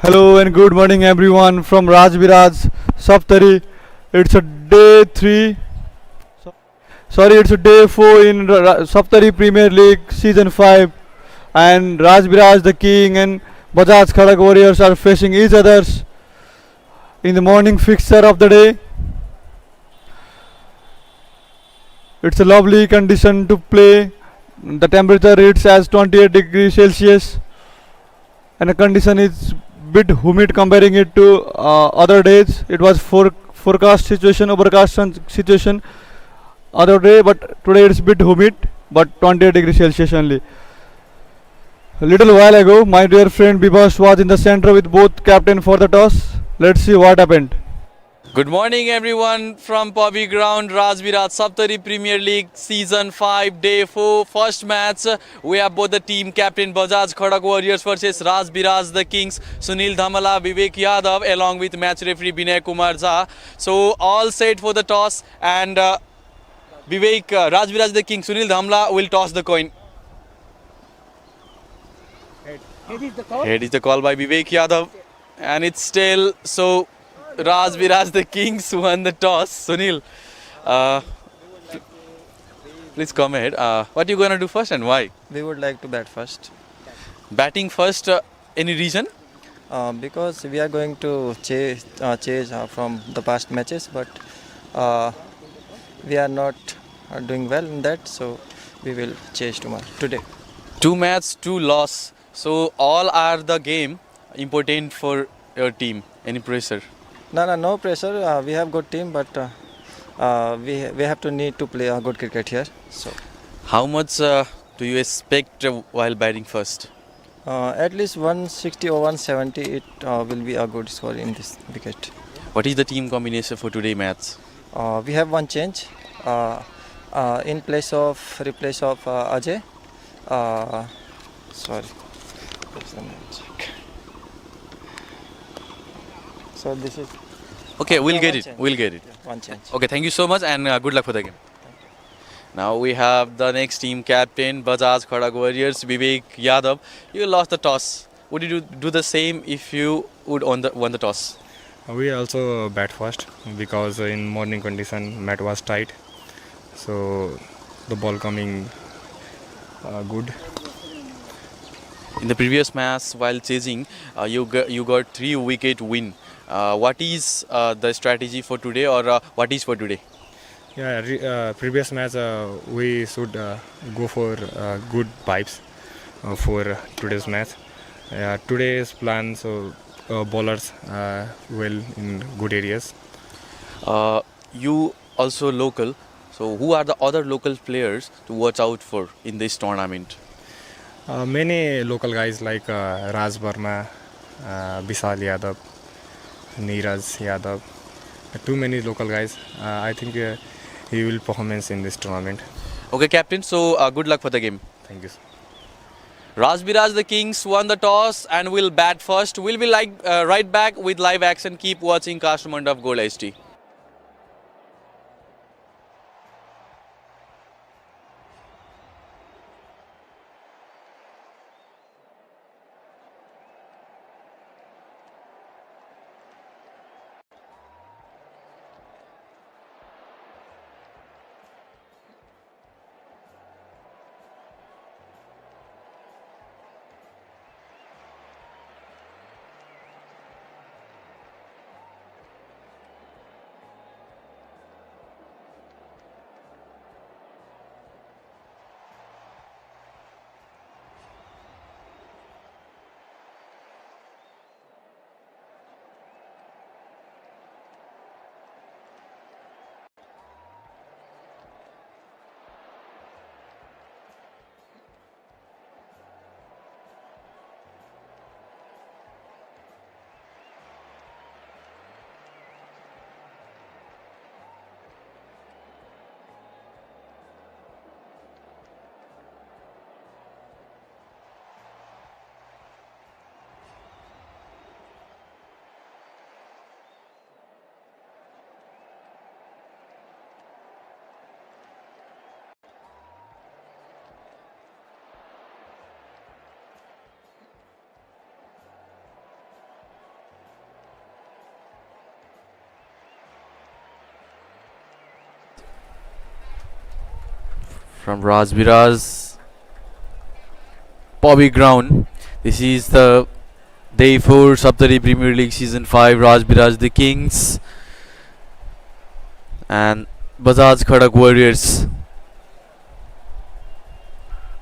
Hello and good morning everyone from Rajbiraj, Saptari. It's a day 3. Sorry, it's a day 4 in Saptari Premier League Season 5, and Rajbiraj the King and Bajaj Khadak Warriors are facing each others in the morning fixture of the day. It's a lovely condition to play. The temperature reads as 28 degrees Celsius, and the condition is bit humid comparing it to other days. It was forecast situation, overcast situation other day, but today it's bit humid, but 28 degrees Celsius only. A little while ago, my dear friend Bibas was in the center with both captain for the toss. Let's see what happened. Good morning everyone from Bobby Ground, Rajbiraj Saptari Premier League Season 5 Day 4 first match. We have both the team captain Bajaj Khadak Warriors versus Rajbiraj the Kings, Sunil Dhamala, Vivek Yadav along with match referee Binay Kumar Jha. So all set for the toss, and Rajbiraj the King, Sunil Dhamala will toss the coin. Head is the call by Vivek Yadav, and it's still so. Rajbiraj the Kings won the toss. Sunil, uh, please come ahead. What are you going to do first and why? We would like to bat first Batting first, any reason? because we are going to chase from the past matches, but uh, we are not doing well in that, so we will chase today. Two match, two loss. So all are the game important for your team. Any pressure? No pressure. We have good team, but we have to need to play a good cricket here. So How much do you expect while batting first? at least 160 or 170, it will be a good score in this wicket. What is the team combination for today match? We have one change in replace of Ajay. Sorry. Where's the name? Check. So this is Okay, we'll get one it. change. We'll get it. Yeah, one change. Okay, thank you so much and good luck for the game. Now we have the next team captain Bajaj Khadak Warriors, Vivek Yadav. You lost the toss. Would you do the same if you would won the toss? We also bat first because in morning condition mat was tight, so the ball coming good. In the previous match, while chasing, you got 3 wicket win. What is the strategy for today, or what is for today? Yeah, previous match we should go for good vibes for today's match. Today's plan, so bowlers well in good areas. You also local. So who are the other local players to watch out for in this tournament? Many local guys like Raj Verma, Vishal Yadav, Neeraj Yadav. Too many local guys. I think he will performance in this tournament. Okay, captain. So good luck for the game. Thank you. Rajbiraj the Kings won the toss and will bat first. We'll be right back with live action. Keep watching Kastamand of Gold HD. from Rajbiraj Bobby Ground. This is the Day 4 Saptari Premier League Season 5. Rajbiraj the Kings and Bajaj Khadak Warriors.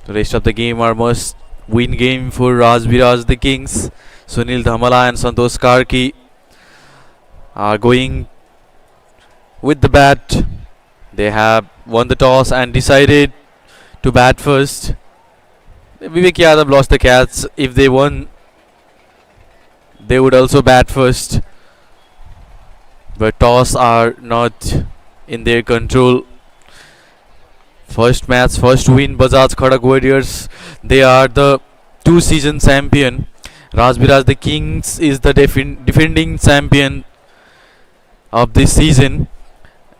The rest of the game are must win game for Rajbiraj the Kings. Sunil Dhamala and Santosh Karki are going with the bat. They have won the toss and decided to bat first. Vivek Yadav lost the catch. If they won, they would also bat first. But toss are not in their control. First match, first win, Bajaj Khadak Warriors. They are the 2-season champion. Rajbiraj the Kings is the defending champion of this season.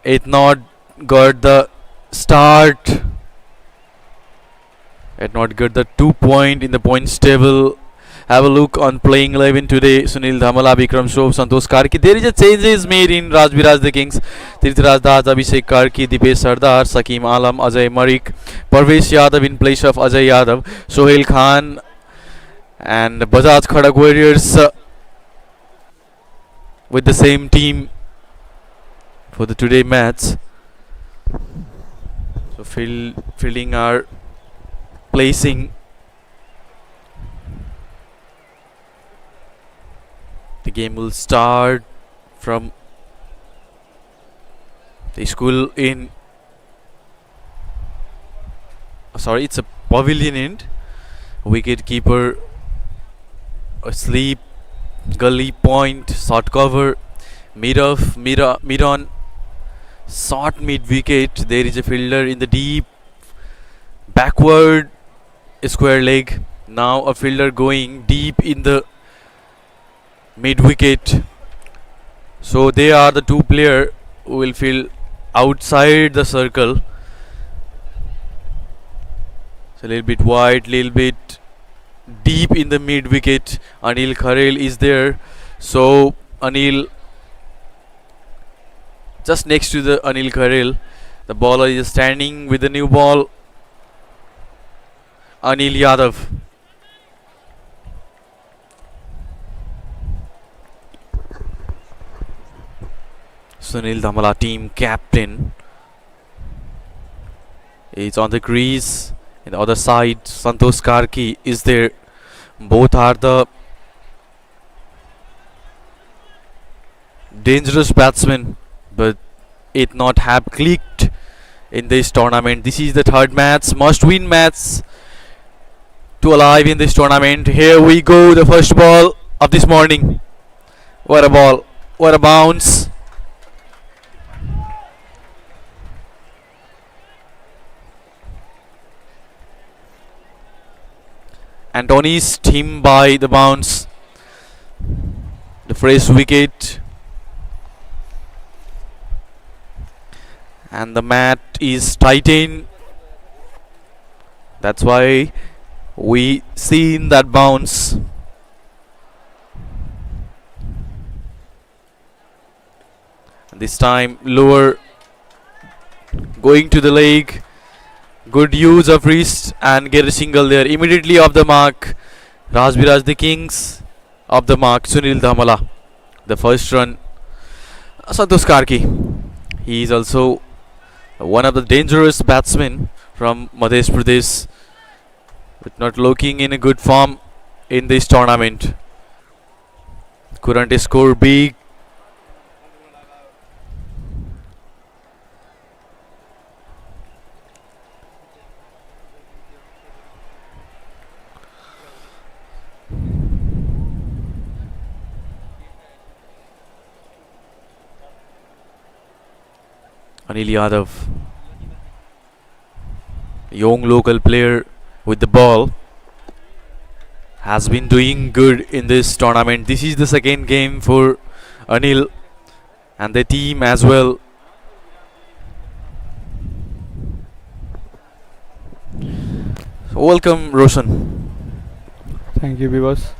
It not got the start. It not got the 2 point in the points table. Have a look on playing 11 today. Sunil Dhamala, Bikram Shov, Santosh Karki. There is a changes made in Rajbiraj the Kings. Tirthraj Das, Abhishek Karki, Dipesh Sardar, Sakim Alam, Ajay Marik, Parvesh Yadav in place of Ajay Yadav, Sohail Khan and Bajaj Khadak Warriors with the same team for the today match. So fielding are placing. The game will start from the school in. Sorry, it's a pavilion end. Wicket keeper asleep. Gully point, short cover, mid on, short mid wicket. There is a fielder in the deep backward square leg. Now a fielder going deep in the mid wicket. So they are the two players who will field outside the circle. It's a little bit wide, little bit deep in the mid wicket. Anil Kharel is there. So Anil, just next to the Anil Kharel, the bowler is standing with the new ball. Anil Yadav. Sunil Dhamala, team captain, is on the crease. In the other side, Santosh Karki is there. Both are the dangerous batsmen, but it not have clicked in this tournament. This is the third match, must-win match to alive in this tournament. Here we go, the first ball of this morning. What a ball! What a bounce! Antony's team by the bounce. The fresh wicket. And the mat is tightened. That's why we seen that bounce. And this time lower, going to the leg. Good use of wrist and get a single there. Immediately off the mark. Rajbiraj the Kings off the mark. Sunil Dhamala. The first run. Santosh Karki. He is also one of the dangerous batsmen from Madhya Pradesh, but not looking in a good form in this tournament. Couldn't score big. Anil Yadav, young local player with the ball, has been doing good in this tournament. This is the second game for Anil and the team as well. Welcome, Roshan. Thank you, Bivas.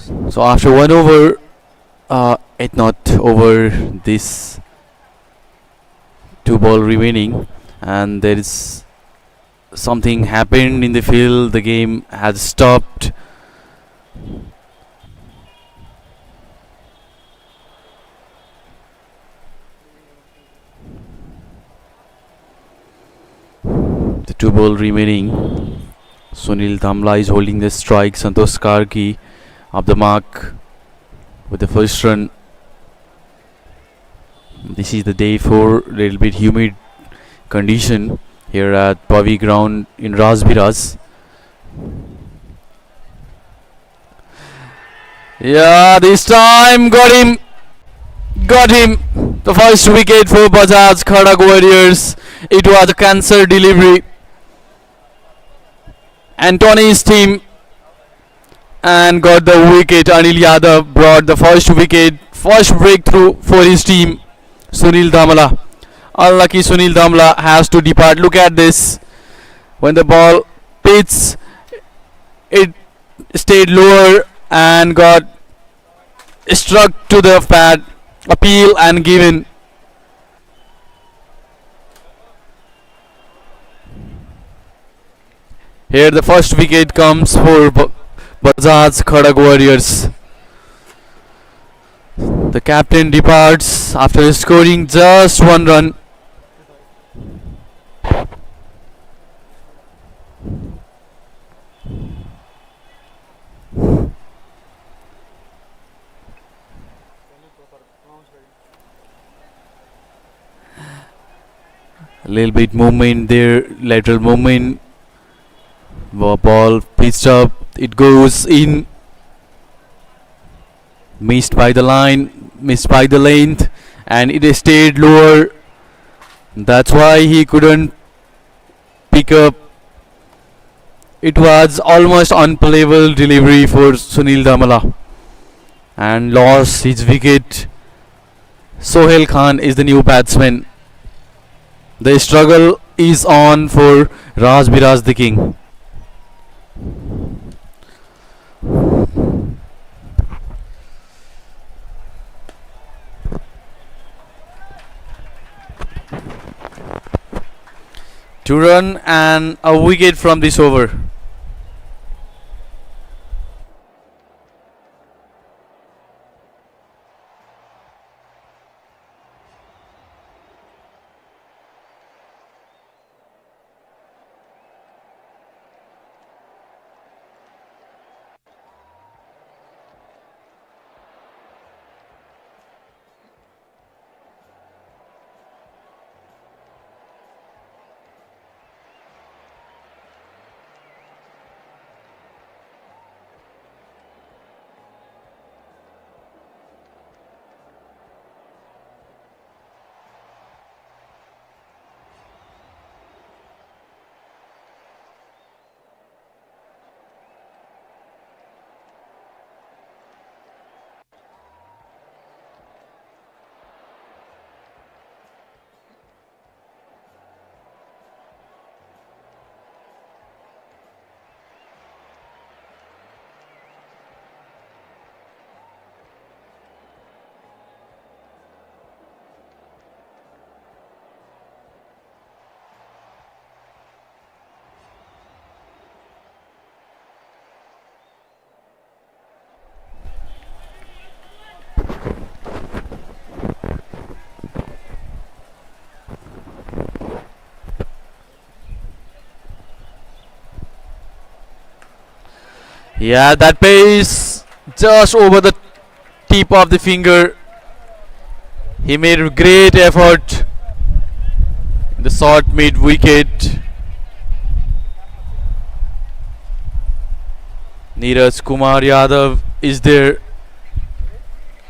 So after 1 over, it not over this 2 ball remaining, and there is something happened in the field. The game has stopped. The 2 ball remaining. Sunil Dhamla is holding the strike. Santosh Karki up the mark with the first run. This is the day for little bit humid condition here at Pavi ground in Rajbiraj. Yeah, this time got him. Got him. The first wicket for Bajaj Khadak Warriors. It was a cancer delivery. Antony's team and got the wicket. Anil Yadav brought the first wicket, first breakthrough for his team. Sunil Dhamla. Unlucky Sunil Dhamla has to depart. Look at this. When the ball pitched, it stayed lower and got struck to the pad. Appeal and given. Here the first wicket comes for Bajaj Khadak Warriors. The captain departs after scoring just 1 run. A little bit movement there, lateral movement. Ball pitched up, it goes in. Missed by the line, missed by the length, and it stayed lower. That's why he couldn't pick up. It was almost unplayable delivery for Sunil Dhamla and lost his wicket. Sohail Khan is the new batsman. The struggle is on for Rajbiraj the King. Two run and a wicket from this over. Yeah, that pace just over the tip of the finger. He made a great effort in the short mid wicket. Neeraj Kumar Yadav is there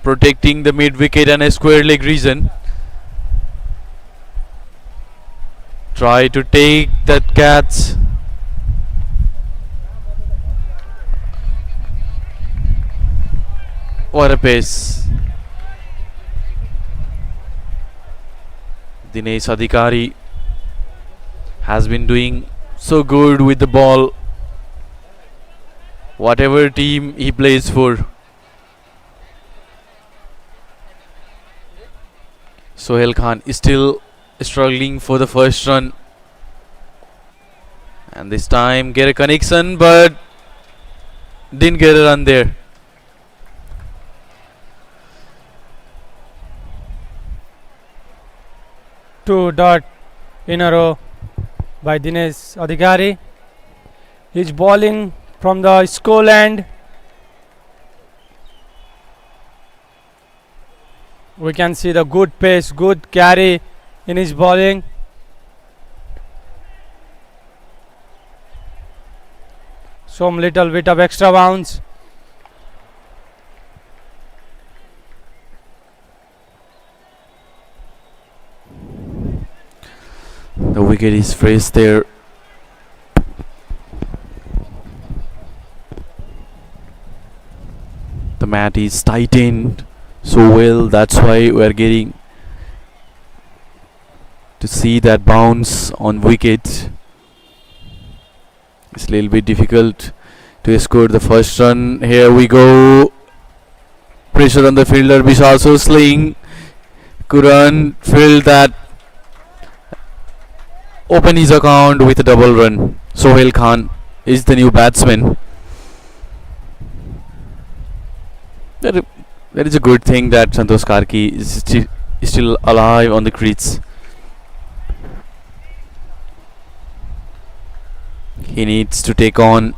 protecting the mid wicket and a square leg region. Try to take that catch. What a pace. Dinesh Adhikari has been doing so good with the ball. Whatever team he plays for, Sohail Khan is still struggling for the first run. And this time get a connection, but didn't get a run there. Two dot in a row by Dinesh Adhikari. He's bowling from the school end. We can see the good pace, good carry in his bowling. Some little bit of extra bounce. The wicket is fresh there. The mat is tightened so well, that's why we are getting to see that bounce on wicket. It's a little bit difficult to score the first run. Here we go. Pressure on the fielder. Vishal also sling. Couldn't field that. Open his account with a double run. Sohail Khan is the new batsman. That is a good thing that Santosh Karki is still alive on the crease. He needs to take on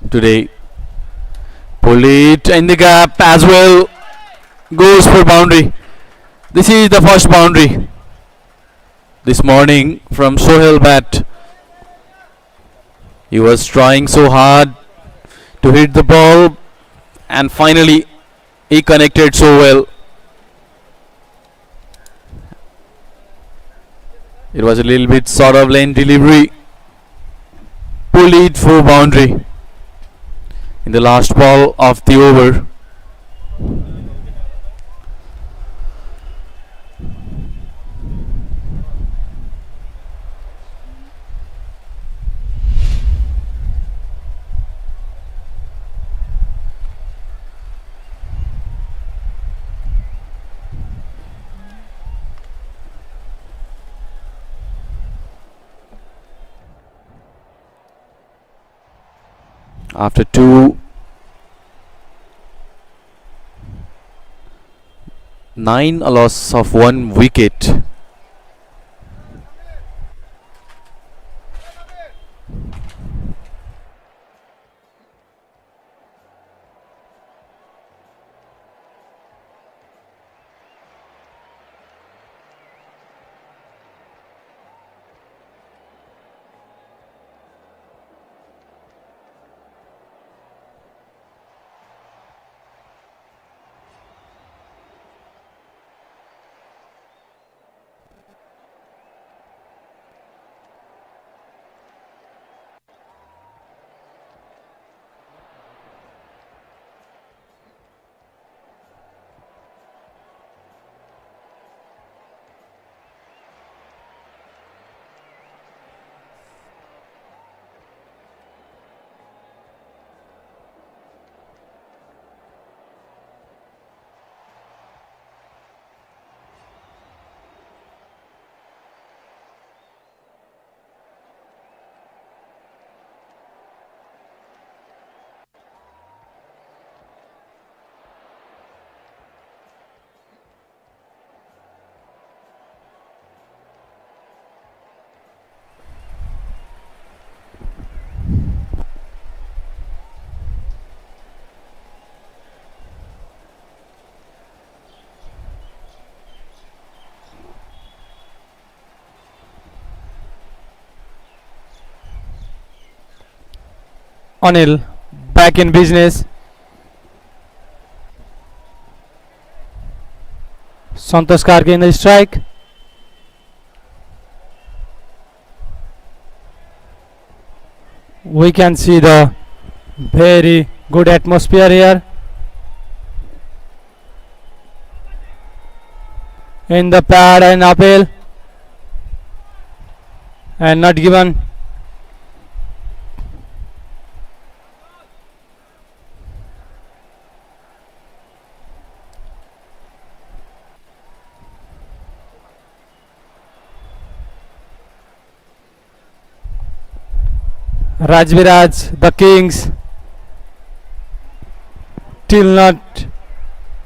today. Pull it in the gap as well. Goes for boundary. This is the first boundary this morning from Sohail bat. He was trying so hard to hit the ball, and finally he connected so well. It was a little bit sort of lane delivery. Pull it for boundary in the last ball of the over. After 9 a loss of 1 wicket. Anil back in business. Santosh Karki in the strike. We can see the very good atmosphere here in the pad and appeal, and not given. Rajbiraj, the Kings, till not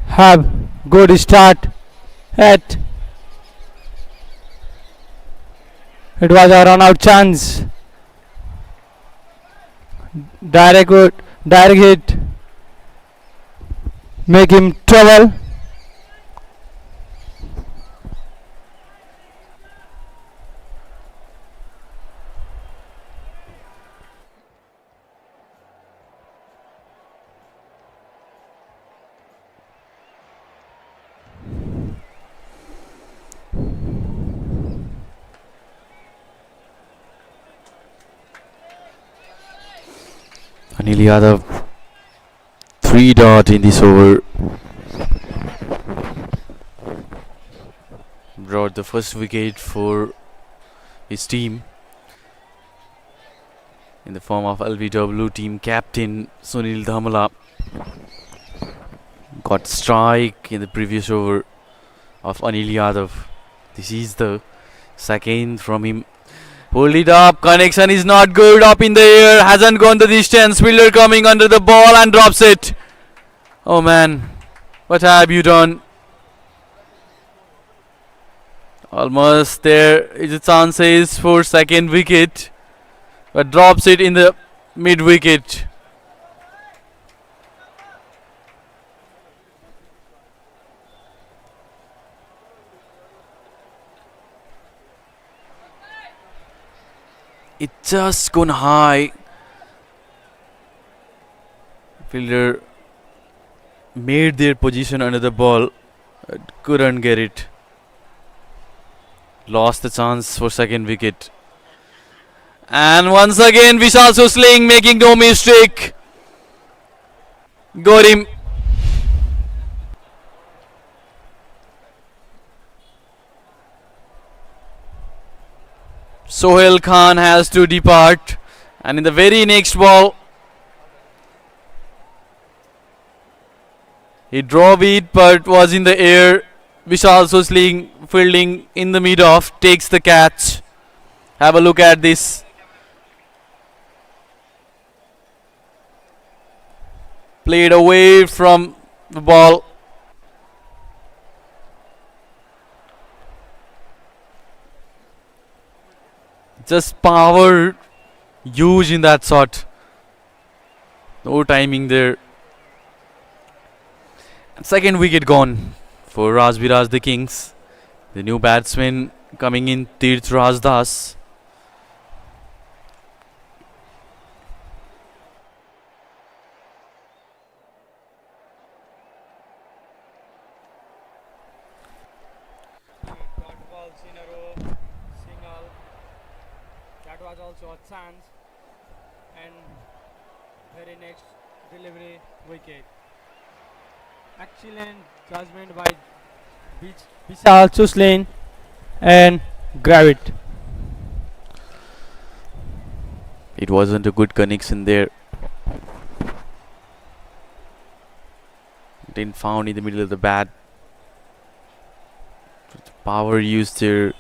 have good start at. It was a run out chance. Direct hit, make him trouble. Anil Yadav, 3 dot in this over. Brought the first wicket for his team in the form of LBW team captain Sunil Dhamala. Got strike in the previous over of Anil Yadav. This is the second from him. Hold it up, connection is not good, up in the air, hasn't gone the distance. Fielder coming under the ball and drops it. Oh man, what have you done? Almost there is a chances for second wicket, but drops it in the mid wicket. It just gone high. Fielder made their position under the ball, couldn't get it. Lost the chance for second wicket. And once again Vishal Susling making no mistake. Got him. Sohail Khan has to depart, and in the very next ball he drove it but was in the air. Vishal Susling fielding in the mid-off takes the catch. Have a look at this. Played away from the ball. Just power huge in that shot. No timing there. And second wicket gone for Rajbiraj the Kings. The new batsman coming in, Tirth Rajdas. That was also a chance, and very next delivery wicket. Excellent judgment by Vishal Susling and grab it. It wasn't a good connection there. Didn't found in the middle of the bat. Power used there,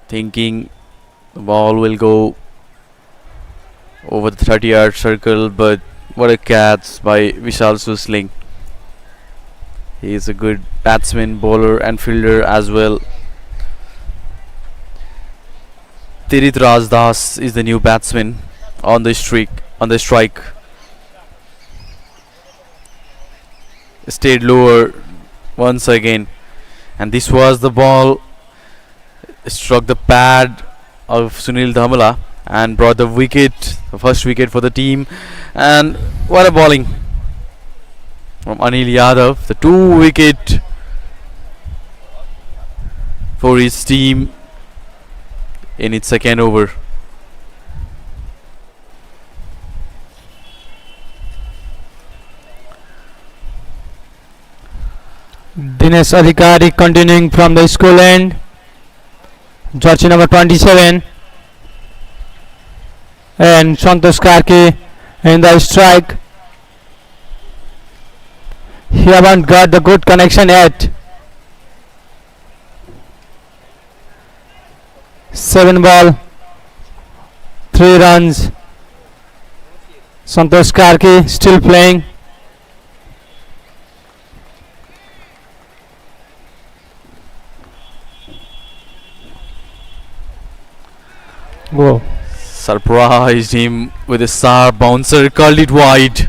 thinking the ball will go over the 30-yard circle, but what a catch by Vishal Susling. He is a good batsman, bowler and fielder as well. Tirth Rajdas is the new batsman on the strike. Stayed lower once again, and this was the ball struck the pad of Sunil Dhamala and brought the wicket, the first wicket for the team. And what a bowling from Anil Yadav, the 2 wicket for his team in its second over. Dinesh Adhikari continuing from the school end. Jersey number 27 and Santosh Karke in the strike. He haven't got the good connection yet. 7 ball, 3 runs. Santosh Karki still playing. Whoa. Surprised him with a sharp bouncer, curled it wide.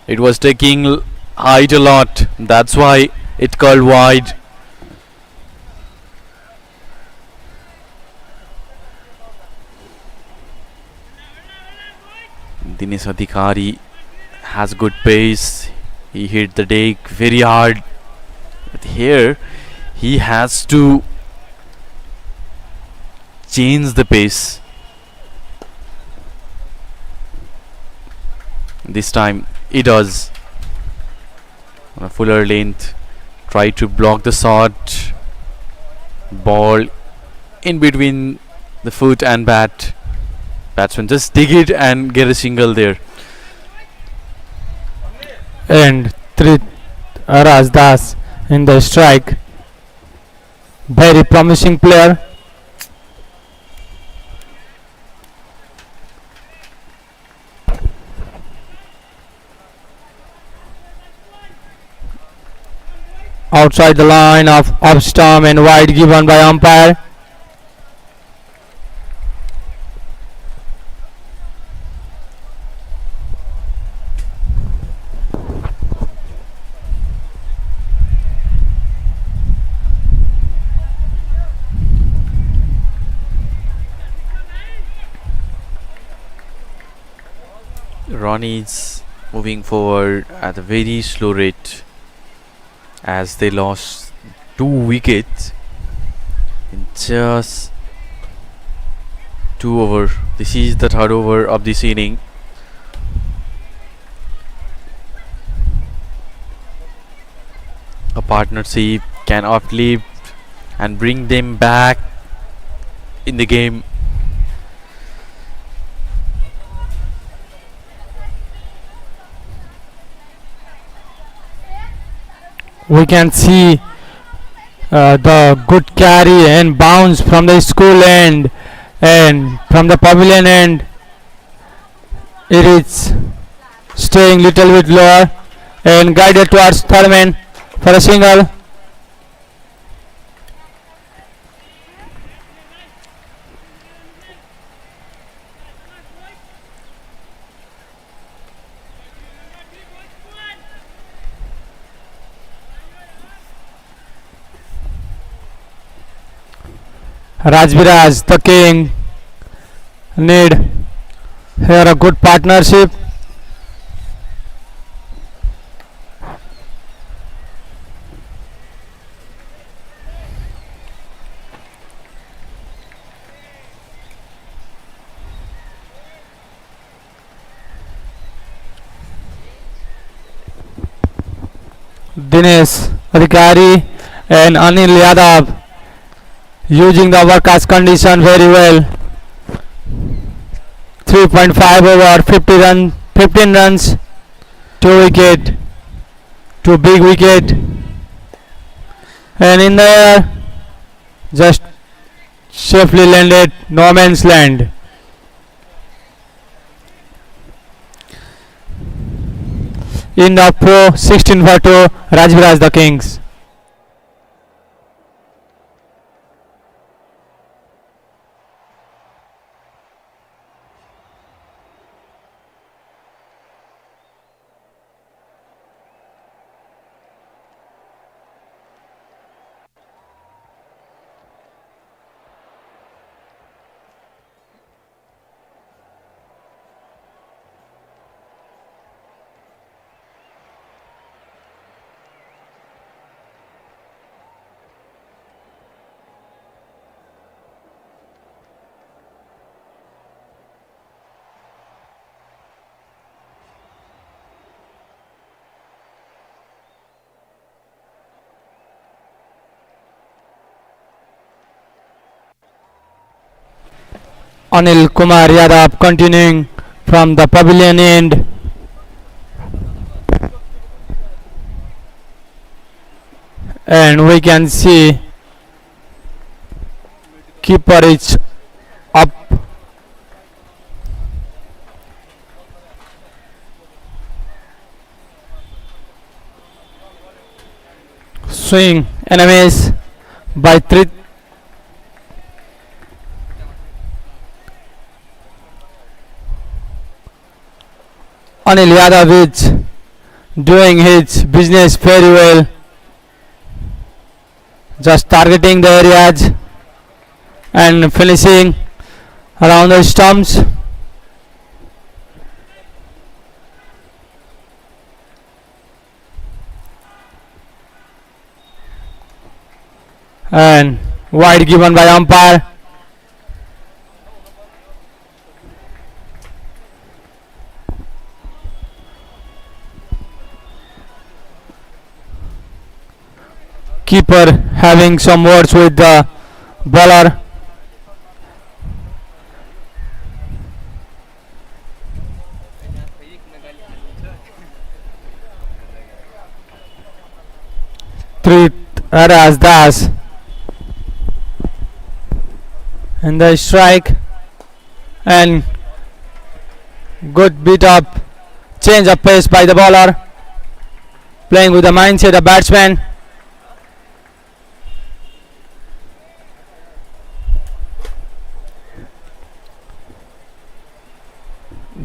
It was taking height a lot, that's why it curled wide. Dinesh Adhikari has good pace. He hit the deck very hard. But here he has to change the pace. This time he does. On a fuller length, try to block the shot. Ball in between the foot and bat. Batsman just dig it and get a single there. And Raj Das in the strike. Very promising player. Outside the line of stump and wide given by umpire. Ronnie is moving forward at a very slow rate as they lost 2 wickets in just 2 overs. This is the third over of this inning. A partnership can uplift and bring them back in the game. We can see the good carry and bounce from the school end and from the pavilion end. It is staying little bit lower and guided towards third man for a single. Rajbiraj, the king, need here a good partnership. Dinesh Adhikari and Anil Yadav using the workers condition very well. 3.5 over 15 runs, 2 wicket, 2 big wicket, and in the air just safely landed, no man's land. In the pro 16 for 2, Rajbiraj the Kings. Anil Kumar Yadav continuing from the pavilion end. And we can see keeper is up swing enemies by 3. Anil Yadav is doing his business very well, just targeting the areas and finishing around the stumps. And wide given by umpire. Keeper having some words with the bowler. Three Raras Das and the strike, and good beat up change of pace by the bowler, playing with the mindset of batsman.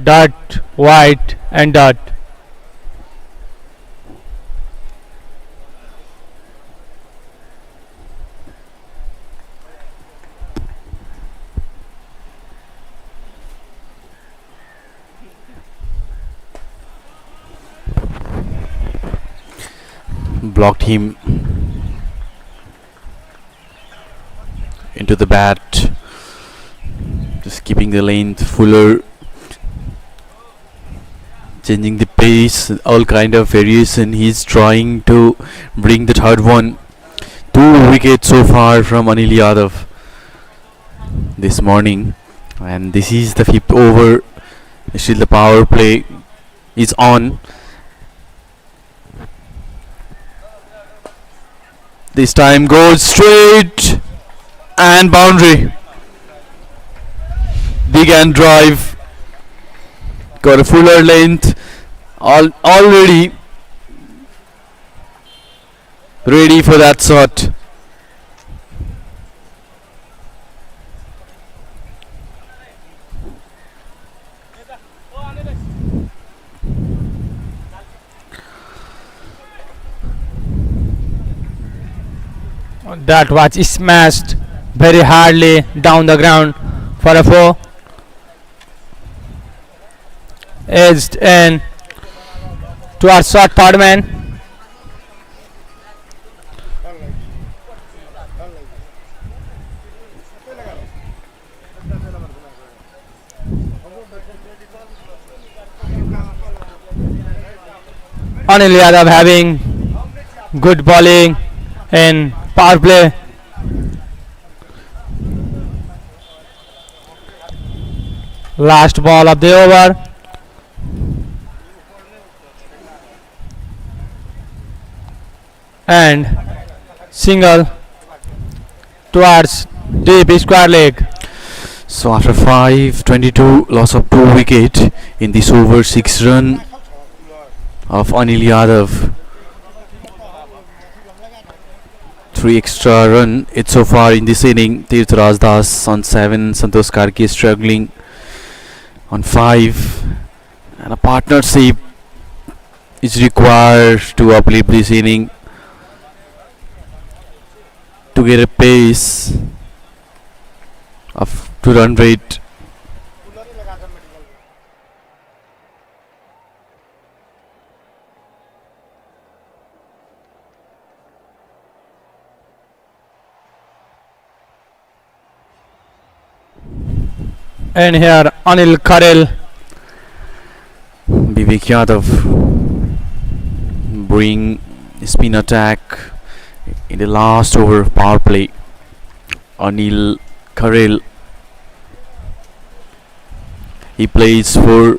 Dot, white and dot. Blocked him into the bat, just keeping the length fuller, changing the pace, all kind of variation. He's trying to bring the third one. 2 wickets so far from Anil Yadav this morning, and this is the 5th over. Still the power play is on. This time goes straight and boundary. Big and drive. Got a fuller length. Already ready for that shot. That was smashed very hardly down the ground for a 4. Edged in towards short third man. Anil Yadav having good bowling in power play. Last ball of the over. And single towards deep square leg. So after 5:22, loss of 2 wicket in this over, 6 run of Anil Yadav. 3 extra run it's so far in this inning. Tirth Rajdas on 7, Santosh Karki is struggling on 5, and a partnership is required to uplift this inning to get a pace of 2 run rate. And here Anil Kharel. Vivek Yadav bring spin attack in the last over of power play. Anil Kharel, he plays for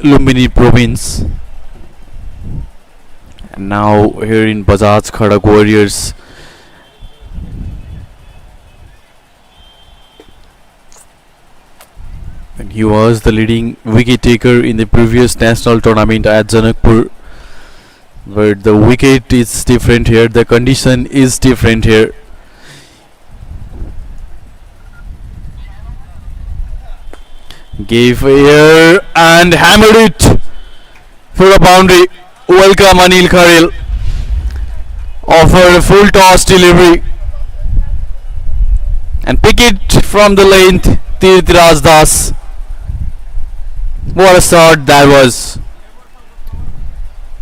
Lumbini province, and now here in Bajaj Khadak Warriors. And he was the leading wicket taker in the previous national tournament at Janakpur. but the wicket is different here, the condition is different here. Gave air and hammered it for a boundary. Welcome Anil Kharil. Offer a full toss delivery and pick it from the length. Tirthraj Das. What a shot that was.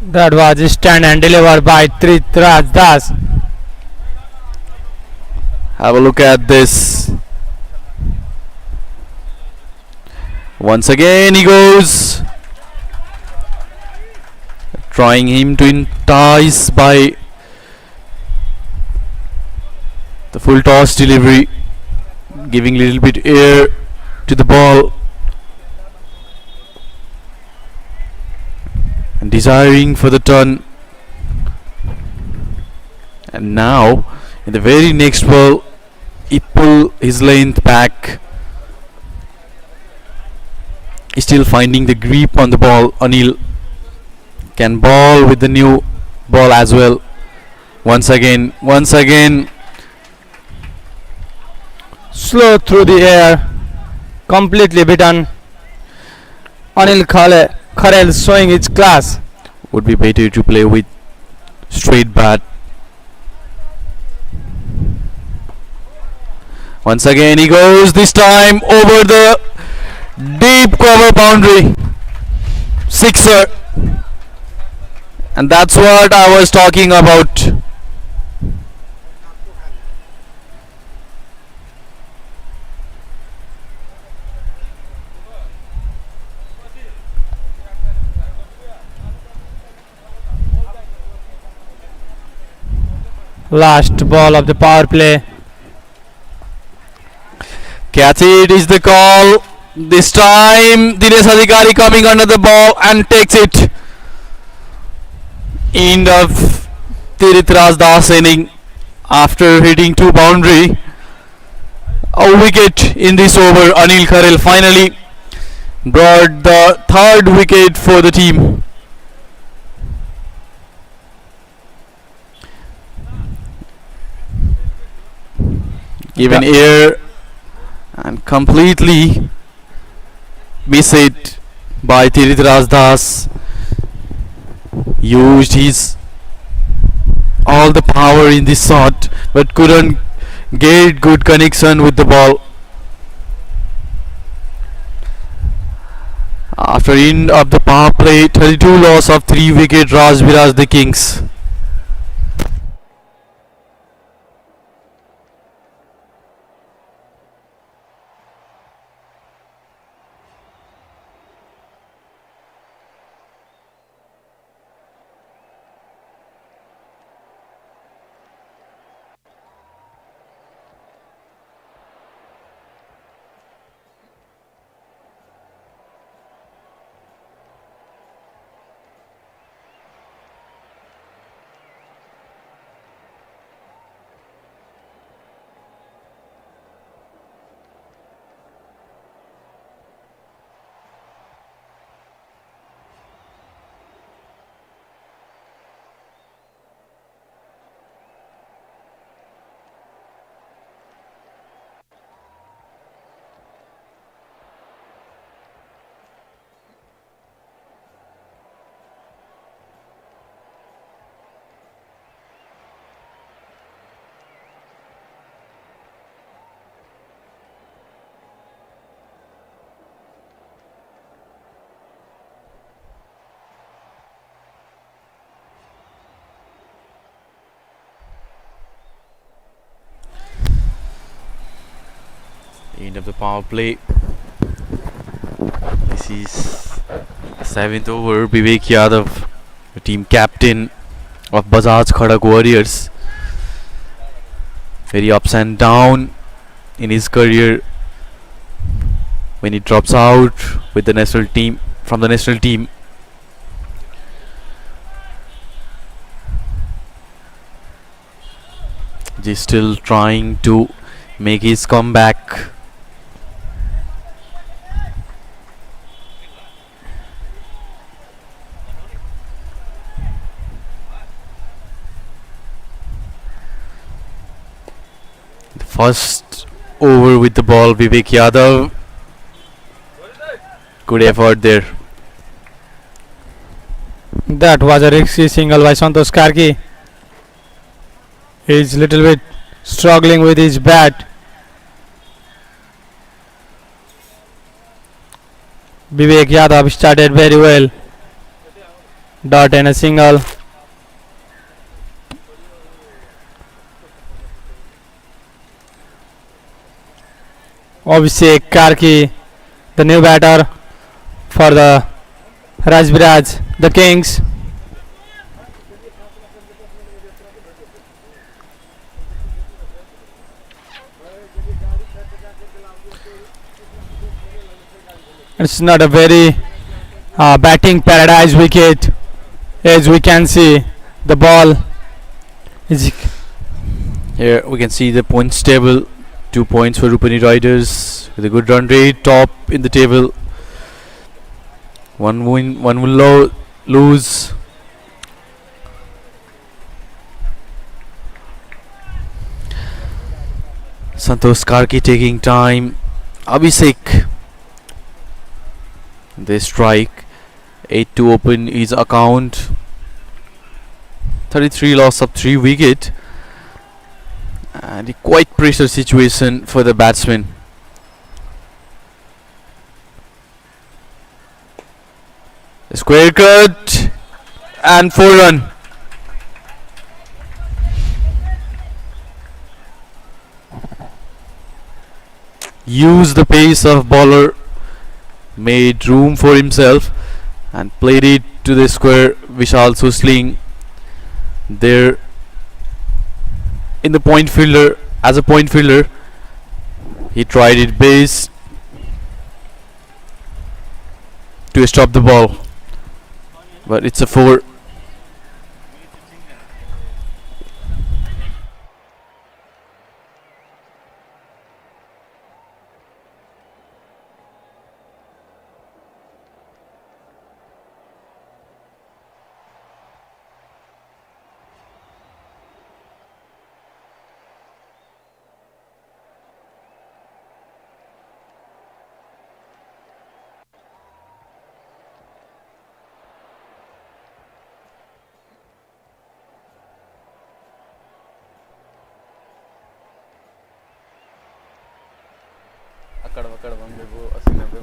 That was stand and delivered by Tirthraj Das. Have a look at this. Once again he goes. Trying him to entice by the full toss delivery. Giving little bit air to the ball. And desiring for the turn. And now in the very next ball he pull his length back. He's still finding the grip on the ball. Anil can ball with the new ball as well. Once again. Slow through the air. Completely beaten. Anil Kharil showing its class. Would be better to play with straight bat. Once again he goes, this time over the deep cover boundary. Sixer. And that's what I was talking about. Last ball of the power play. Catch it is the call. This time Dinesh Adhikari coming under the ball and takes it. End of Tirthraj Das inning after hitting 2 boundary. A wicket in this over. Anil Kharil finally brought the 3rd wicket for the team. Given air and completely miss it by Tirthraj Das. Used his all the power in this shot but couldn't get good connection with the ball. After end of the power play, 32 loss of 3 wicket, Rajbiraj the Kings. End of the power play. This is 7th over. Vivek Yadav, the team captain of Bajaj Khadak Warriors. Very ups and down in his career. When he drops out with the national team, from the national team. He's still trying to make his comeback. The first over with the ball, Vivek Yadav. Good effort there. That was a risky single by Santosh Karki. He's little bit struggling with his bat. Vivek Yadav started very well. Dot and a single. Abhishek Karki, the new batter for the Rajbiraj, the Kings. It's not a very batting paradise wicket, as we can see. The ball is Here we can see the points table. 2 points for Rupani Riders with a good run rate, top in the table. One win, one will lose. Santosh Karki taking time. Abhishek. They strike. 8 to open his account. 33 loss of 3 wicket. And a quite pressure situation for the batsman. A square cut and 4 run. Used the pace of bowler, made room for himself and played it to the square. Vishal Susling there in the point fielder. As a point fielder, he tried it best to stop the ball, but it's a 4.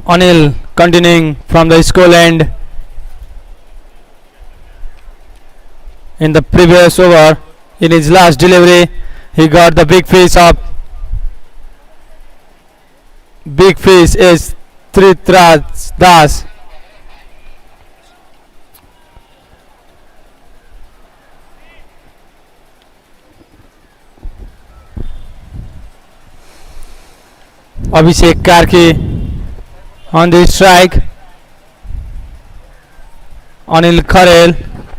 Anil continuing from the school end. In the previous over, in his last delivery, he got the big fish up. Big fish is Tritraj Das. Abhishek Karki on the strike. Anil Kharel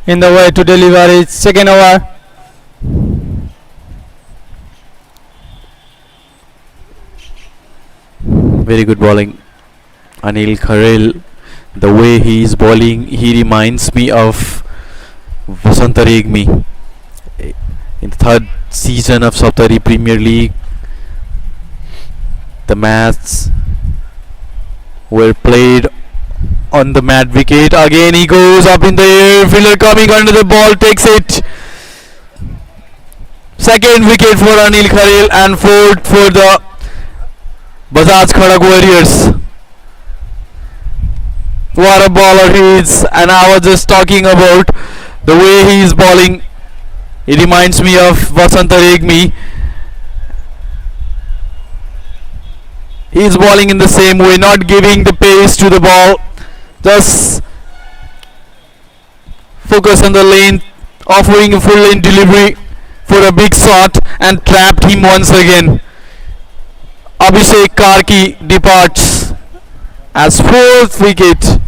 in the way to deliver his second over. Very good bowling, Anil Kharel. The way he is bowling, he reminds me of Vasantari Egmi in the 3rd season of Saptari Premier League. The matches were played on the mat wicket. Again he goes up in the air. Fielder coming under the ball, takes it. Second wicket for Anil Kharel and 4th for the Bajaj Khadak Warriors. What a bowler he is, and I was just talking about the way he is bowling. He reminds me of Vasantari Egmi. He is bowling in the same way, not giving the pace to the ball, just focus on the lane, offering a full lane delivery for a big shot, and trapped him once again. Abhishek Karki departs as 4th wicket.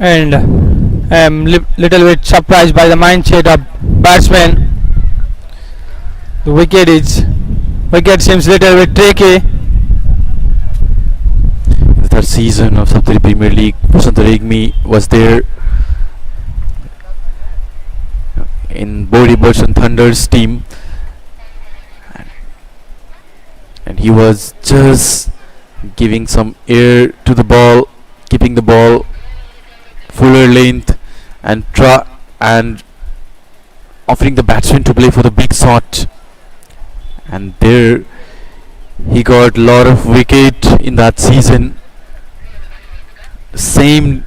And I'm little bit surprised by the mindset of batsman. The wicket seems little bit tricky. The 3rd season of Saptari Premier League, Vasantari Egmi was there in Bodhi Boshan Thunder's team, and he was just giving some air to the ball, keeping the ball fuller length, and and offering the batsman to play for the big shot. And there he got a lot of wicket in that season. Same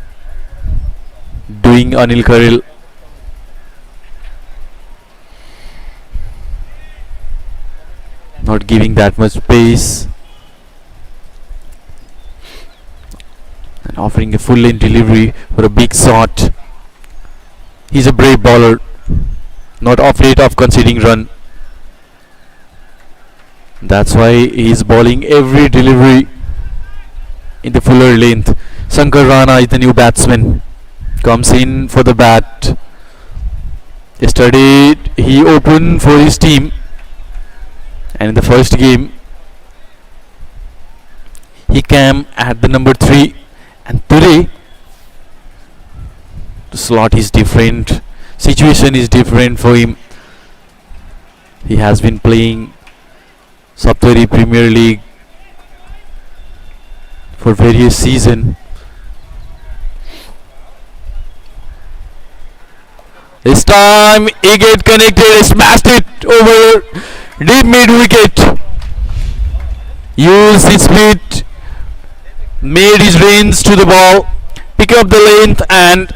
doing Anil Karil. Not giving that much pace and offering a full length delivery for a big shot. He's a brave bowler, not afraid of conceding run. That's why he's bowling every delivery in the fuller length. Shankar Rana is the new batsman. Comes in for the bat. Yesterday he opened for his team, and in the first game he came at the number 3, and today the slot is different, situation is different for him. He has been playing Saptari Premier League for various seasons. This time he get connected, smashed it over deep mid wicket. Used his speed, made his range to the ball, pick up the length and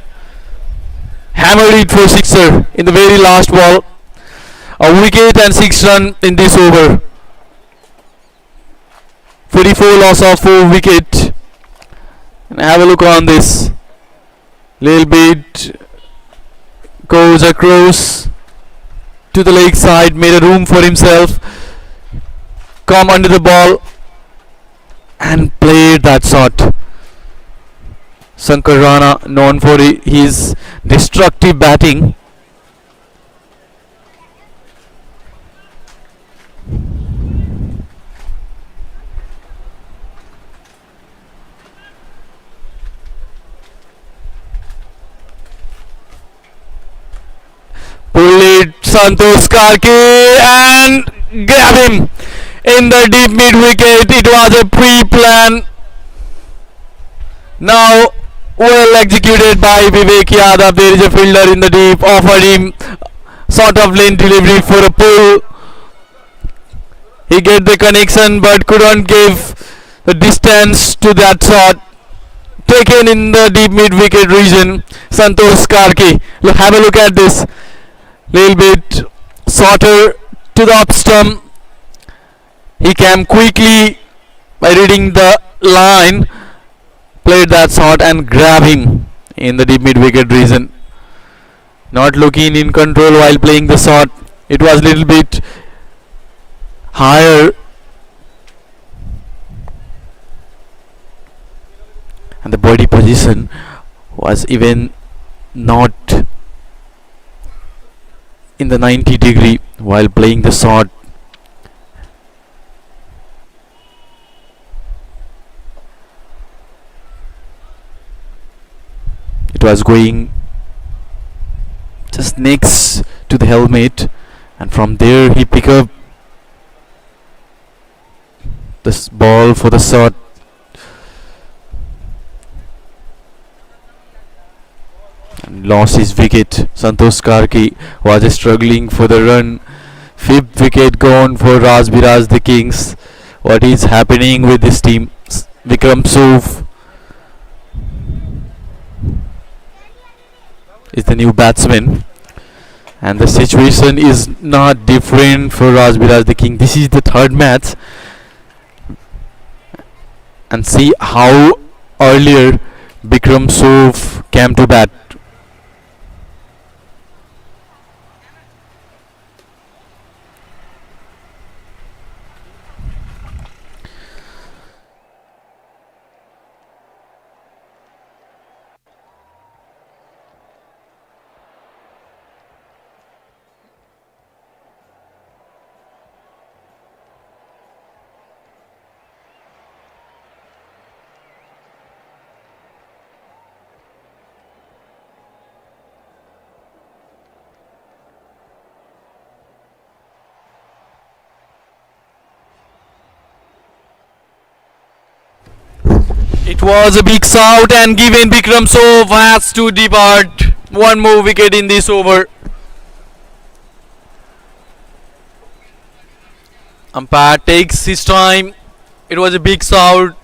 hammered it for sixer in the very last ball. A wicket and 6 runs in this over. 44 loss of 4 wicket. And have a look on this. Little bit goes across to the leg side, made a room for himself, come under the ball and played that shot. Shankar Rana, known for his destructive batting, pull it Santosh Karki and grab him in the deep mid wicket. It was a pre-plan. Now well executed by Vivek Yadav. There is a fielder in the deep, offered him sort of lane delivery for a pull. He get the connection but couldn't give the distance to that shot. Taken in the deep mid wicket region. Santosh Karki. Have a look at this. Little bit shorter to the up stump. He came quickly by reading the line, played that shot and grabbed him in the deep mid wicket region. Not looking in control while playing the shot. It was little bit higher and the body position was even not in the 90 degree while playing the shot. It was going just next to the helmet, and from there he picked up this ball for the shot. And lost his wicket. Santosh Karki was struggling for the run. 5th wicket gone for Rajbiraj the Kings. What is happening with this team? Vikram Sof is the new batsman, and the situation is not different for Rajbiraj the King. This is the 3rd match, and see how earlier Vikram Sof came to bat. It was a big shout and given Bikram Sov has to depart. One more wicket in this over. Umpire takes his time. It was a big shout.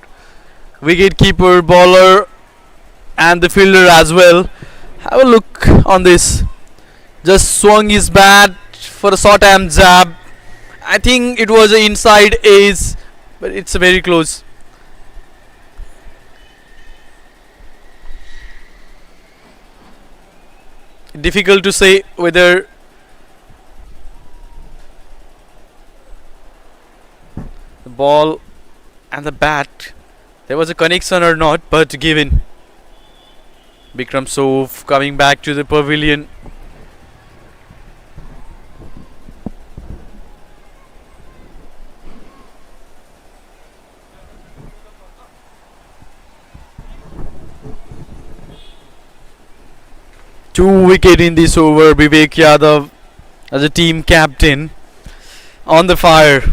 Wicket keeper, bowler and the fielder as well. Have a look on this. Just swung his bat for a short arm jab. I think it was an inside ace, but it's very close. Difficult to say whether the ball and the bat there was a connection or not, but given. Bikram Sov coming back to the pavilion. Two wicket in this over. Vivek Yadav as a team captain on the fire.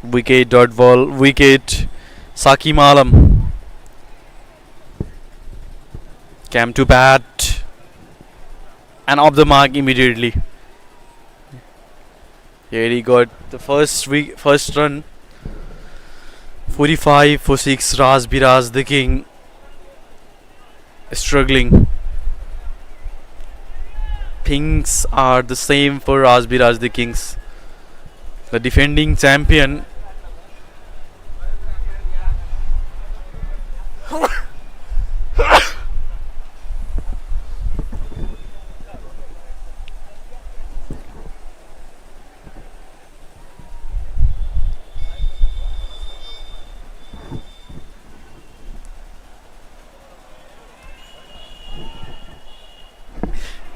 Wicket Dodwall, wicket Saki Malam. Came to bat and off the mark immediately. Here he got the first run. 45 for 6. Rajbiraj the king struggling. Things are the same for Rajbiraj the kings. The defending champion.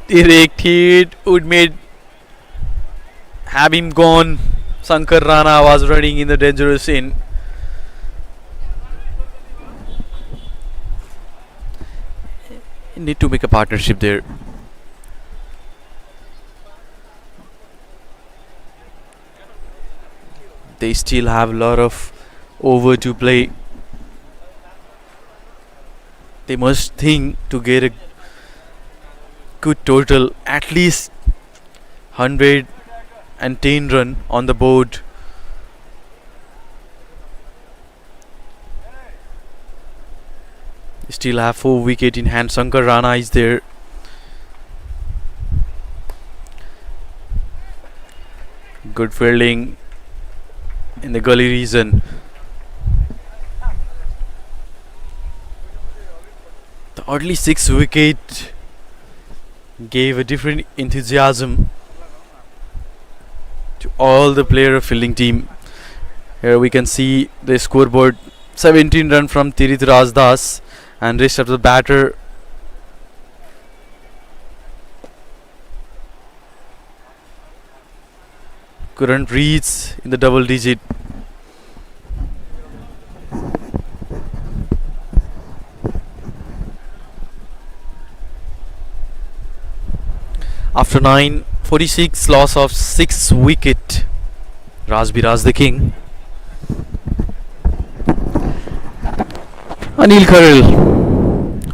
Direct hit would have him gone. Shankar Rana was running in the dangerous end. Need to make a partnership there. They still have a lot of over to play. They must think to get a good total, at least 110 run on the board. Still have 4 wicket in hand. Shankar Rana is there. Good fielding in the gully region. The early 6 wicket gave a different enthusiasm to all the player of fielding team. Here we can see the scoreboard. 17 run from Tirith Rajdas and rest of the batter. Couldn't reach in the double digit. After 9:46, loss of 6 wicket. Rajbiraj the king. Anil Kharil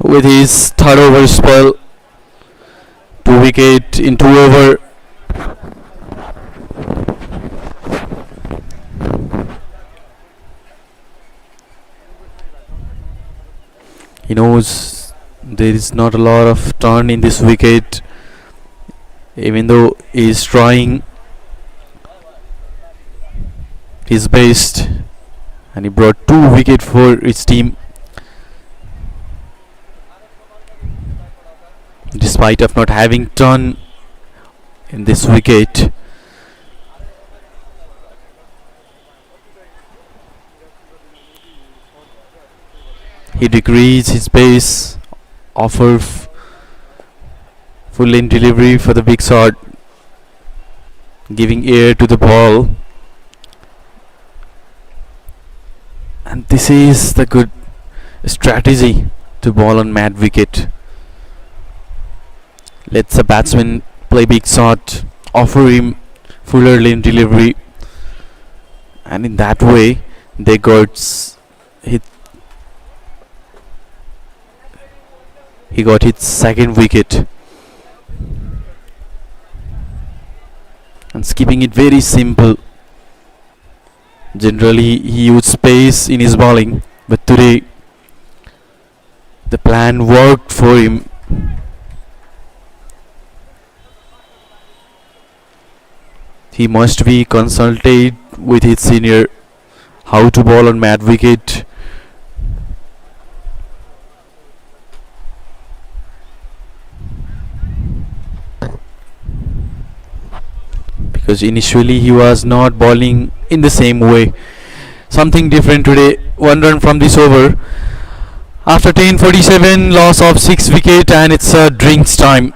with his third over spell. 2 wicket in 2 over. He knows there is not a lot of turn in this wicket, even though he is trying his best, and he brought 2 wickets for his team despite of not having turn in this wicket. He decreased his pace, offer full in delivery for the big shot. giving air to the ball. And this is the good strategy to ball on mad wicket. Lets the batsman play big shot, offer him fuller lane delivery, and in that way they hit. He got his second wicket, and keeping it very simple. Generally, he used space in his bowling, but today the plan worked for him. He must be consulted with his senior how to bowl on mad wicket. Because initially he was not bowling in the same way. Something different today. One run from this over. After 10:47, loss of 6 wicket, and it's a drinks time.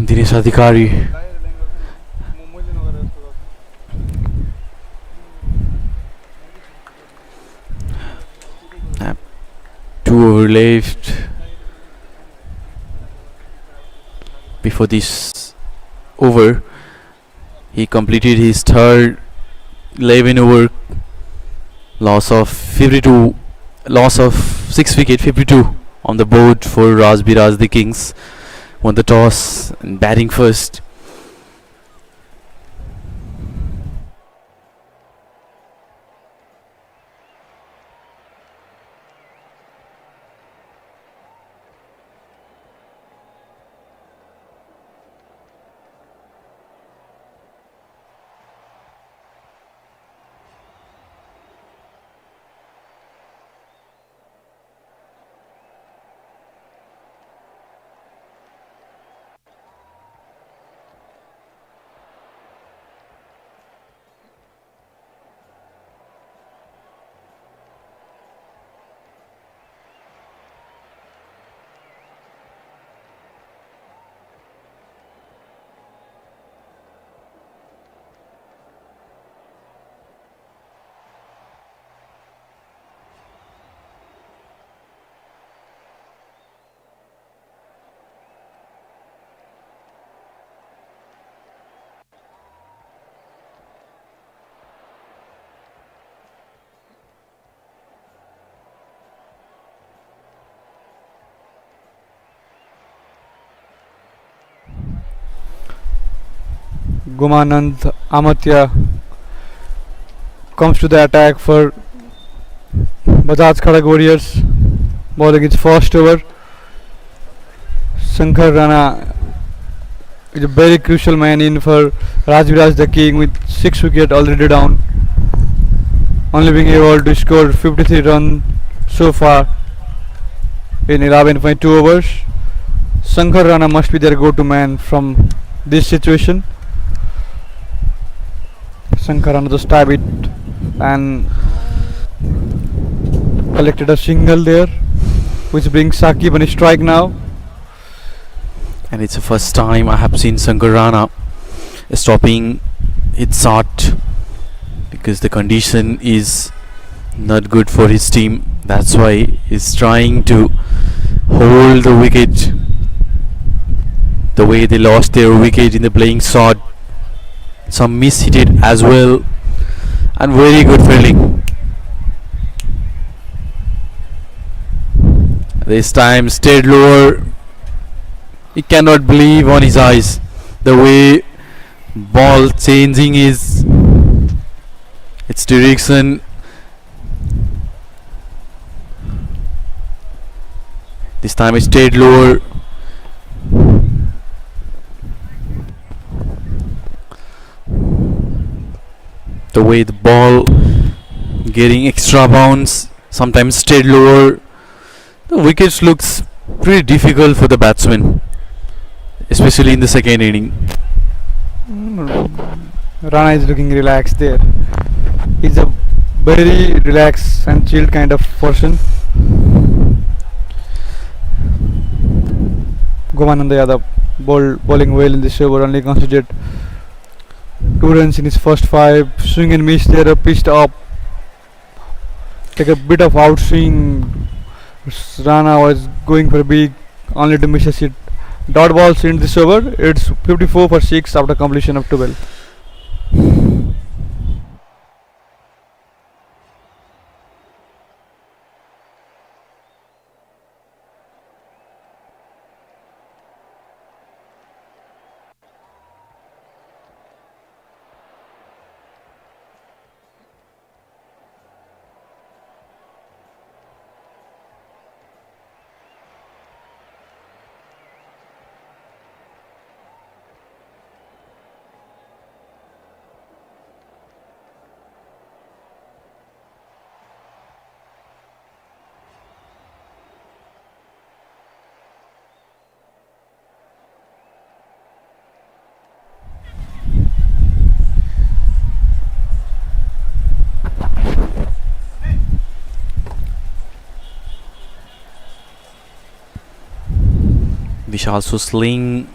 Dinesh Adhikari. Uh, 2 over left before this over. He completed his third 11 over, loss of 52, loss of 6 wicket, 52 on the board for Rajbiraj. The Kings won the toss and batting first. Gumanand Amatya comes to the attack for Bajaj Khadak Warriors, bowling its first over. Shankar Rana is a very crucial man in for Rajbiraj the King with 6 wickets already down, only being able to score 53 runs so far in 11.2 overs. Shankar Rana must be their go-to man from this situation. Shankar Rana just tabbed it and collected a single there, which brings Saqib on a strike now. And it's the first time I have seen Shankar Rana stopping its shot because the condition is not good for his team. That's why he's trying to hold the wicket. The way they lost their wicket in the playing shot, some mishit it as well, and very good fielding. This time stayed lower. He cannot believe on his eyes the way ball changing its direction. This time it stayed lower. The way the ball getting extra bounce, sometimes stayed lower. The wickets looks pretty difficult for the batsman, especially in the second inning. Rana is looking relaxed there. He's a very relaxed and chilled kind of person. Gomananda Yadav bowling well in this over, only considered 2 runs in his first 5. Swing and miss there, pitched up. Take a bit of outswing. Rana was going for a big, only to miss a hit. Dot balls in this over. It's 54 for 6 after completion of 12. Vishal Susling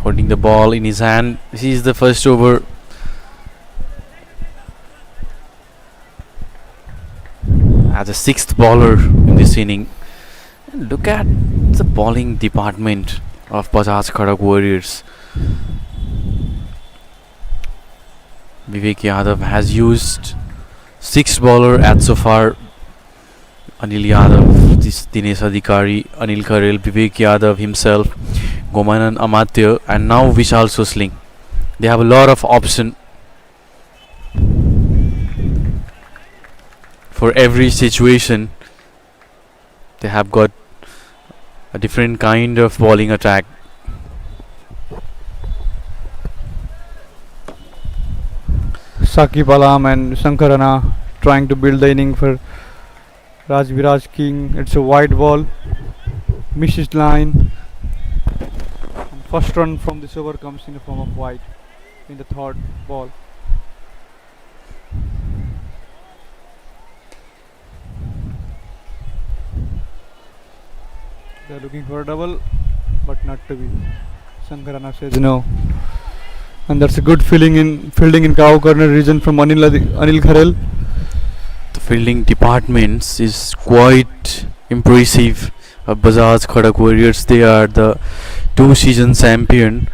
holding the ball in his hand. This is the first over. As a sixth bowler in this inning. Look at the bowling department of Bajaj Khadak Warriors. Vivek Yadav has used sixth bowler at so far. Anil Yadav, this Dinesh Adhikari, Anil Kharel, Vivek Yadav himself, Gomanan Amatya, and now Vishal Susling. They have a lot of option for every situation. They have got a different kind of bowling attack. Sakib Alam and Shankar Rana trying to build the inning for Rajbiraj King. It's a wide ball, misses line. And first run from this over comes in the form of wide in the third ball. They're looking for a double, but not to be. Shankar Rana says no. And that's a good fielding in cow corner region from Anil Kharel. The fielding departments is quite impressive. Bajaj Khadak Warriors, they are the two-season champion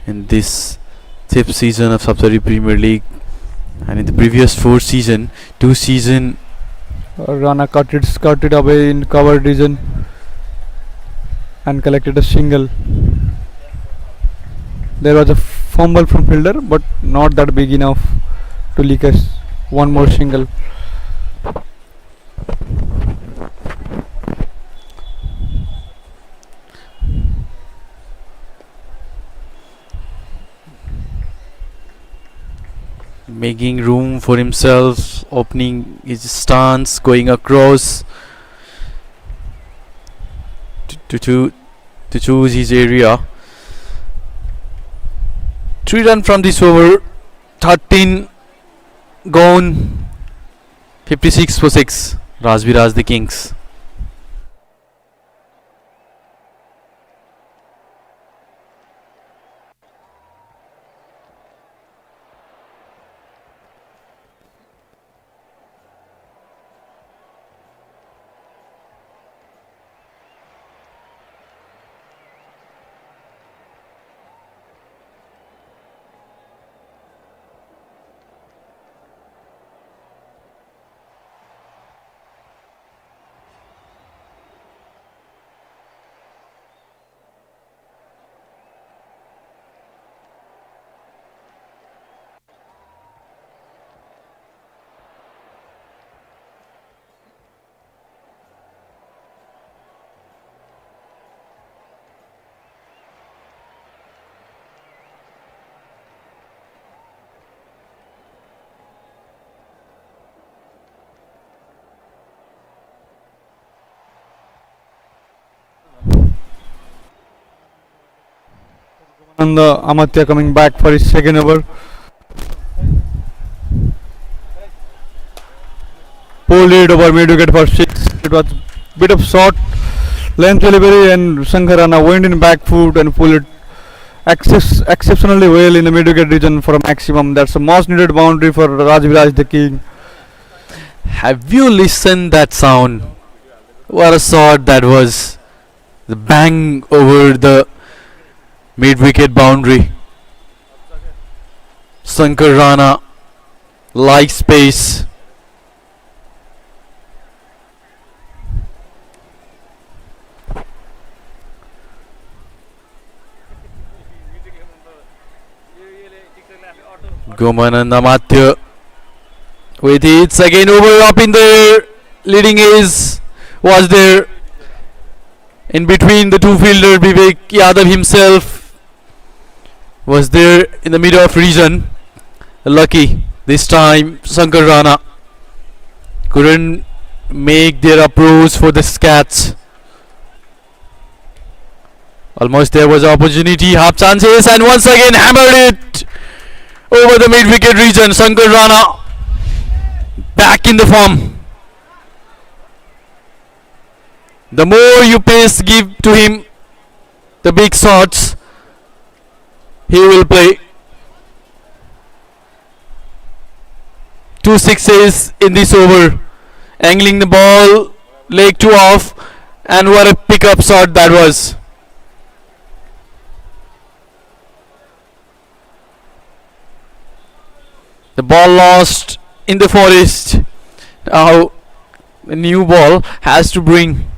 in this fifth season of Saptari Premier League, and in the previous four season, Rana cut it away in covered region and collected a single. There was a fumble from fielder, but not that big enough to leak us one more single. making room for himself, opening his stance, going across to choose his area. 3 runs from this over, 13 gone, 56 for 6. Rajbiraj the Kings. And the Amatya coming back for his second over. Pulled it over mid wicket for 6. It was bit of short length delivery, and Shankar Rana went in back foot and pulled it exceptionally well in the mid wicket region for a maximum. That's a most needed boundary for Rajbiraj the King. Have you listened that sound? What a shot that was! The bang over the mid-wicket boundary. Shankar Rana likes space. Gomanand Amatya with it again over up in the air. Leading is was there in between the two fielders. Vivek Yadav himself was there in the middle of region. Lucky this time Shankar Rana couldn't make their approach for the catch. Almost there was opportunity, half chances, and once again hammered it over the mid-wicket region. Shankar Rana back in the form. The more you pace give to him the big shots, he will play. 2 sixes in this over. Angling the ball, leg 2 off, and what a pickup shot that was. The ball lost in the forest. Now the new ball has to bring.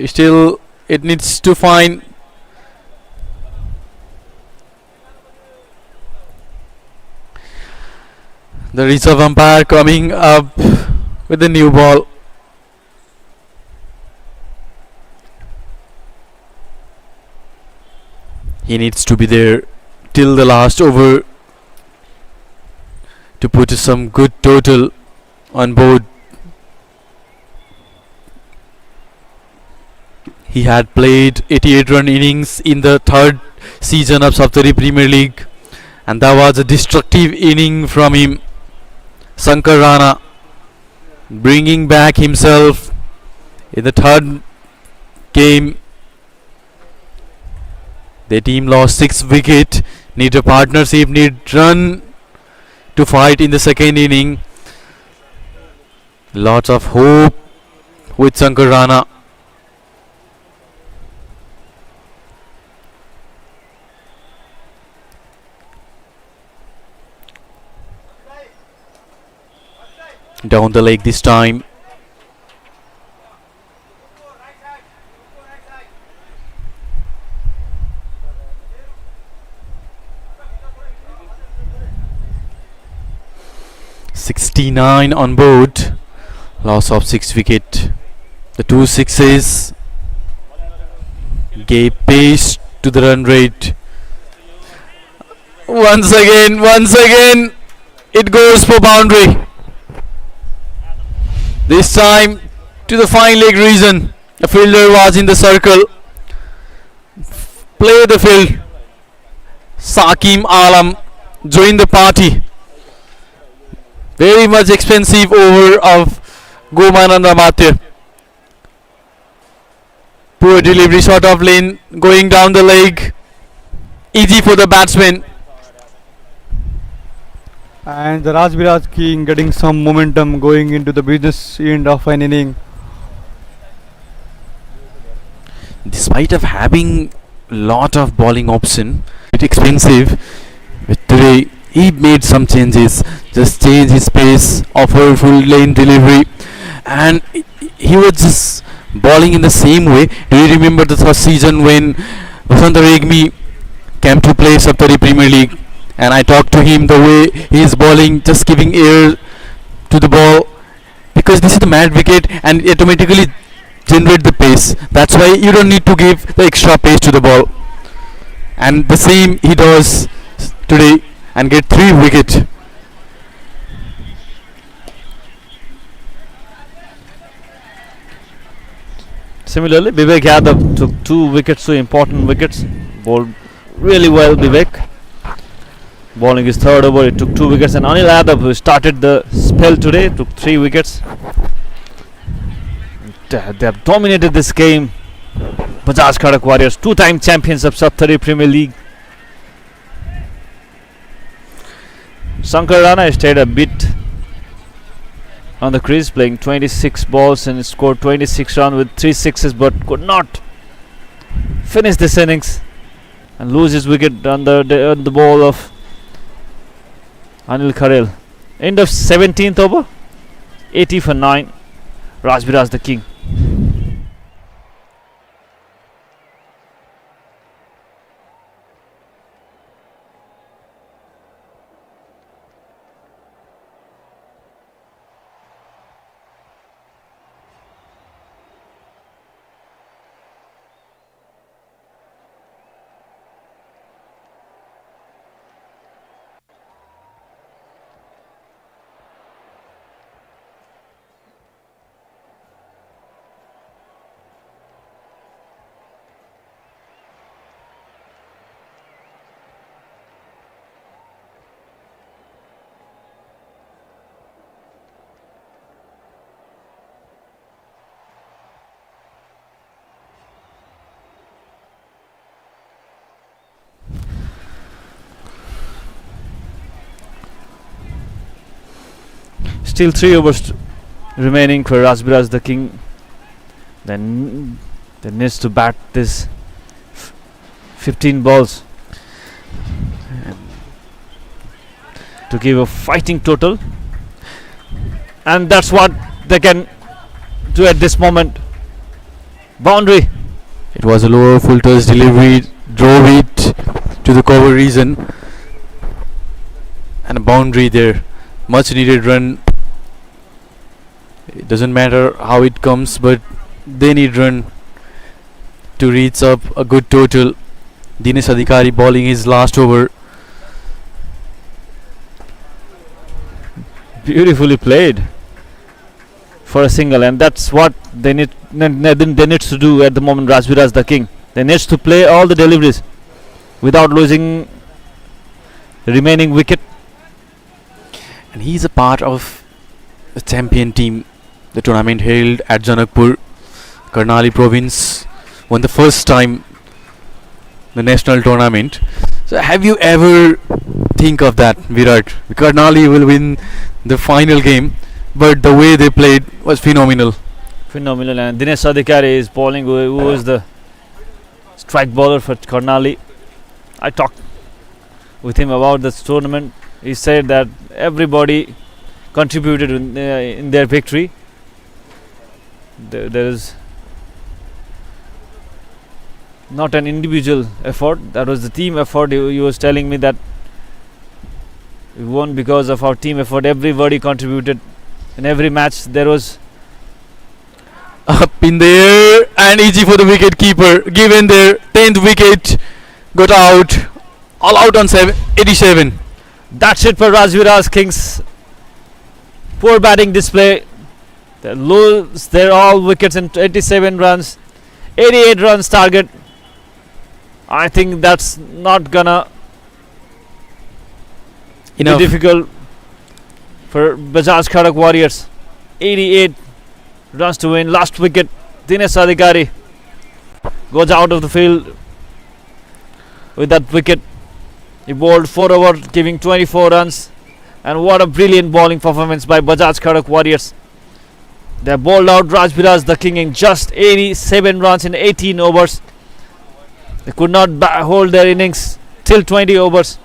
Still, it needs to find. The reserve umpire coming up with the new ball. He needs to be there till the last over to put some good total on board. He had played 88-run innings in the third season of Saptari Premier League, and that was a destructive inning from him. Shankar Rana bringing back himself in the third game. The team lost 6 wickets. Need a partnership, need run to fight in the second inning. Lots of hope with Shankar Rana. Down the leg this time. (69) on board. Loss of 6 wicket. The 2 sixes gave pace to the run rate. Once again, it goes for boundary. This time to the fine leg region. The fielder was in the circle. Play the field. Sakim Alam joined the party. Very much expensive over of Gomananda Matya. Poor delivery, short of lane, going down the leg. Easy for the batsman. And the Rajbiraj King getting some momentum going into the business end of an inning. Despite of having lot of bowling option, it's expensive. But today he made some changes. Just change his pace, offer full lane delivery, and he was just bowling in the same way. Do you remember the first season when Vasant Regmi came to play Saptari Premier League? And I talked to him the way he is bowling, just giving air to the ball, because this is the mad wicket and it automatically generate the pace. That's why you don't need to give the extra pace to the ball. And the same he does today and get 3 wicket. Similarly, Vivek Yadav took 2 wickets, 2 important wickets. Bowled really well, Vivek. Bowling his third over, it took 2 wickets. And Anil Yadav, who started the spell today, took 3 wickets. They have dominated this game. Bajaj Khadak Warriors, 2-time champions of Saptari Premier League. Shankar Rana stayed a bit on the crease, playing 26 balls and scored 26 runs with 3 sixes, but could not finish this innings and lose his wicket on the ball of Anil Kharel. End of 17th over, 80 for 9. Rajbiraj the king. Still 3 overs remaining for Rajbiraj the King. Then they needs to bat this 15 balls to give a fighting total, and that's what they can do at this moment. Boundary. It was a lower full toss delivery, drove it to the cover region, and a boundary there. Much needed run. It doesn't matter how it comes, but they need run to reach up a good total. Dinesh Adhikari bowling his last over. Beautifully played for a single, and that's what they need to do at the moment. Rajbiraj the King, they need to play all the deliveries without losing the remaining wicket. And he's a part of the champion team. The tournament held at Janakpur, Karnali province, won the first time the national tournament. So have you ever think of that, Virat? Karnali will win the final game, but the way they played was phenomenal. Phenomenal. And Dinesh Adhikari is bowling, who is the strike bowler for Karnali. I talked with him about this tournament. He said that everybody contributed in their victory. There is not an individual effort, that was the team effort. He was telling me that we won because of our team effort. Everybody contributed in every match. There was Up in the air and easy for the wicket keeper. Given their 10th wicket, got out, all out on 87. That's it for Rajbiraj Kings. Poor batting display. They lose their all wickets in 87 runs. 88 runs target. I think that's not gonna be Enough. difficult for Bajaj Khadak Warriors. 88 runs to win. Last wicket, Dinesh Adhikari goes out of the field with that wicket. He bowled 4 overs, giving 24 runs. And what a brilliant bowling performance by Bajaj Khadak Warriors. They bowled out Rajbiraj the King in just 87 runs in 18 overs. They could not hold their innings till 20 overs.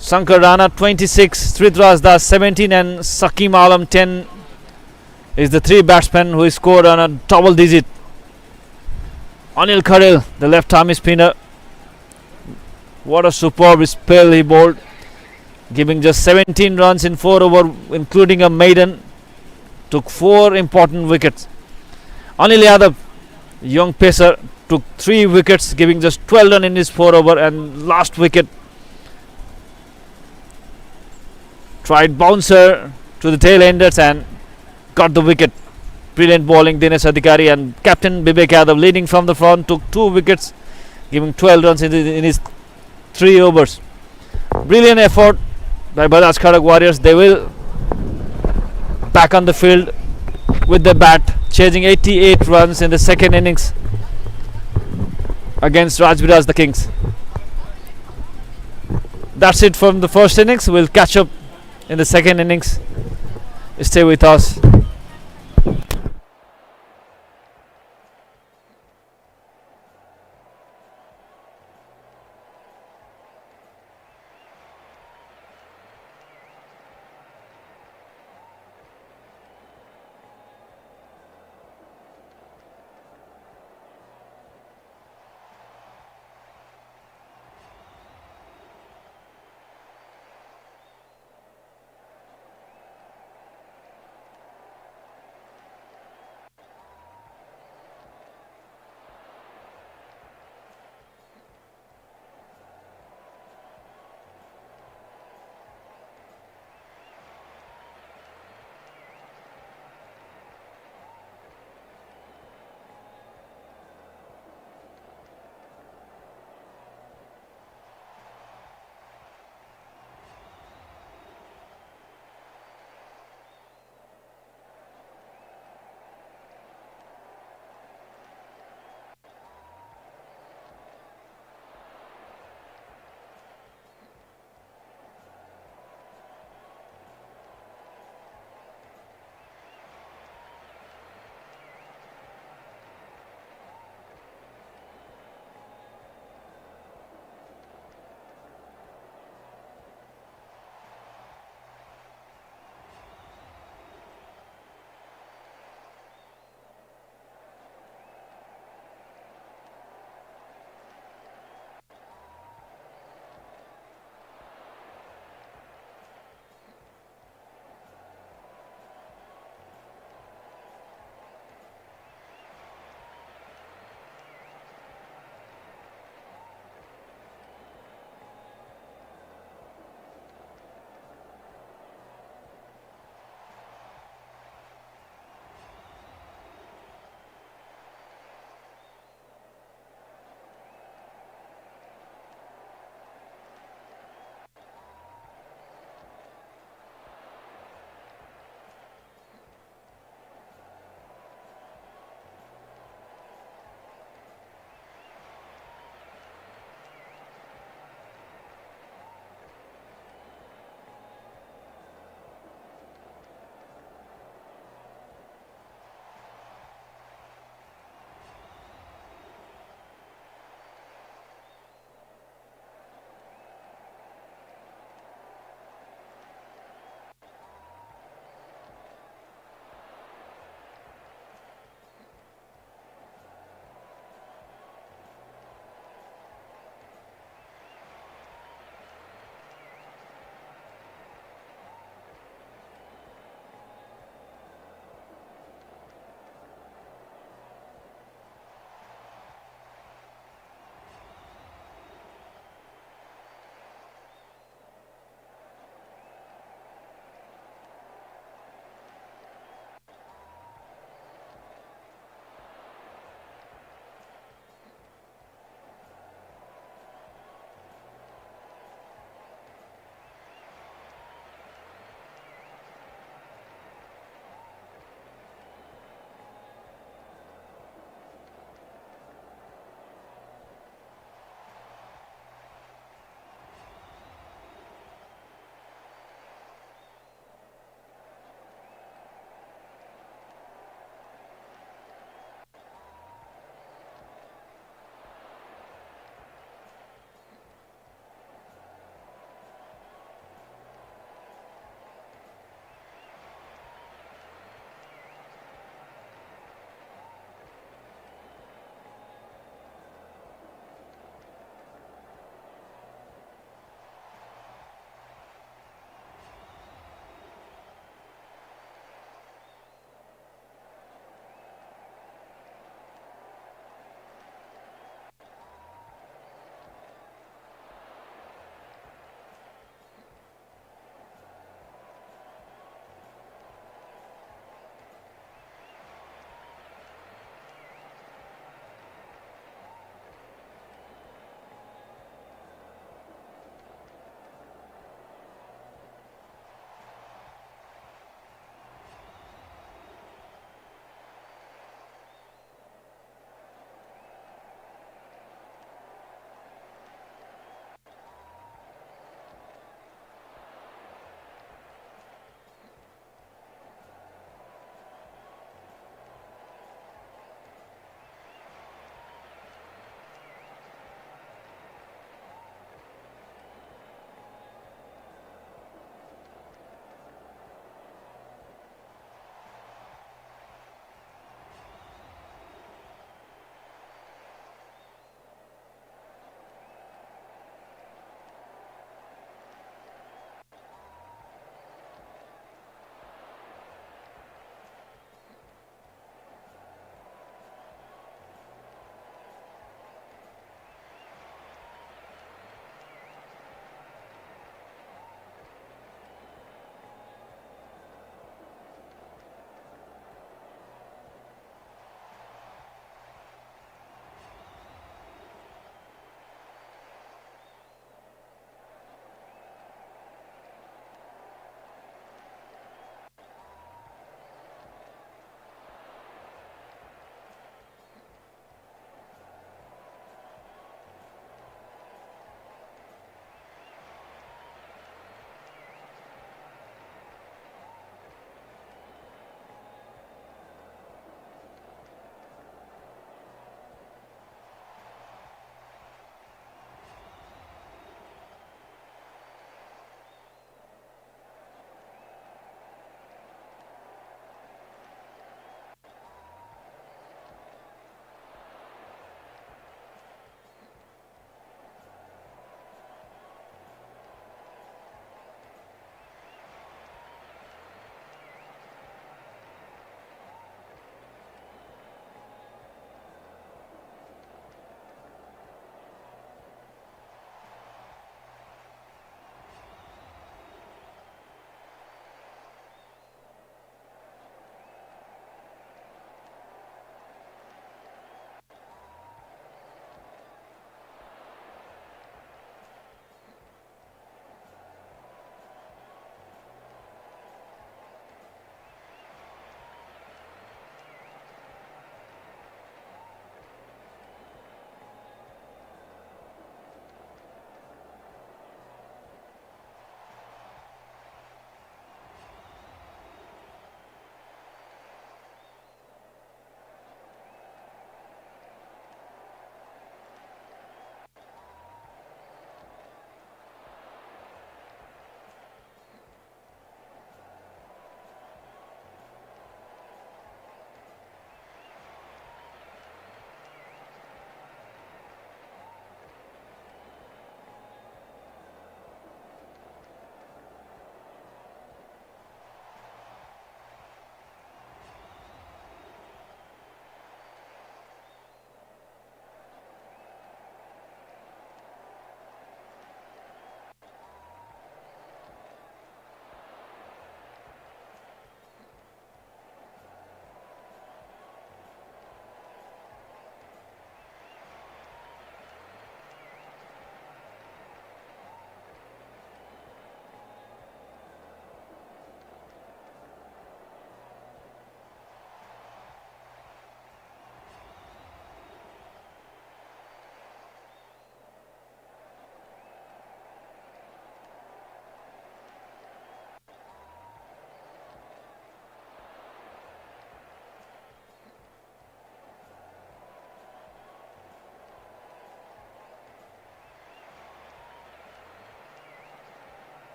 Shankar Rana 26, Trithras Das 17 and Sakim Alam 10 is the 3 batsmen who scored on a double digit. Anil Kharil, the left arm spinner. What a superb spell he bowled, giving just 17 runs in 4 overs, including a maiden. Took 4 important wickets. Anil Yadav, young pacer, took 3 wickets, giving just 12 runs in his 4 overs, and last wicket tried bouncer to the tail enders and got the wicket. Brilliant bowling, Dinesh Adhikari, and captain Vivek Yadav leading from the front took 2 wickets, giving 12 runs in his 3 overs. Brilliant effort by Bajaj Khadak Warriors. They will back on the field with the bat, chasing 88 runs in the second innings against Rajbiraj the Kings. That's it from the first innings. We'll catch up in the second innings. Stay with us.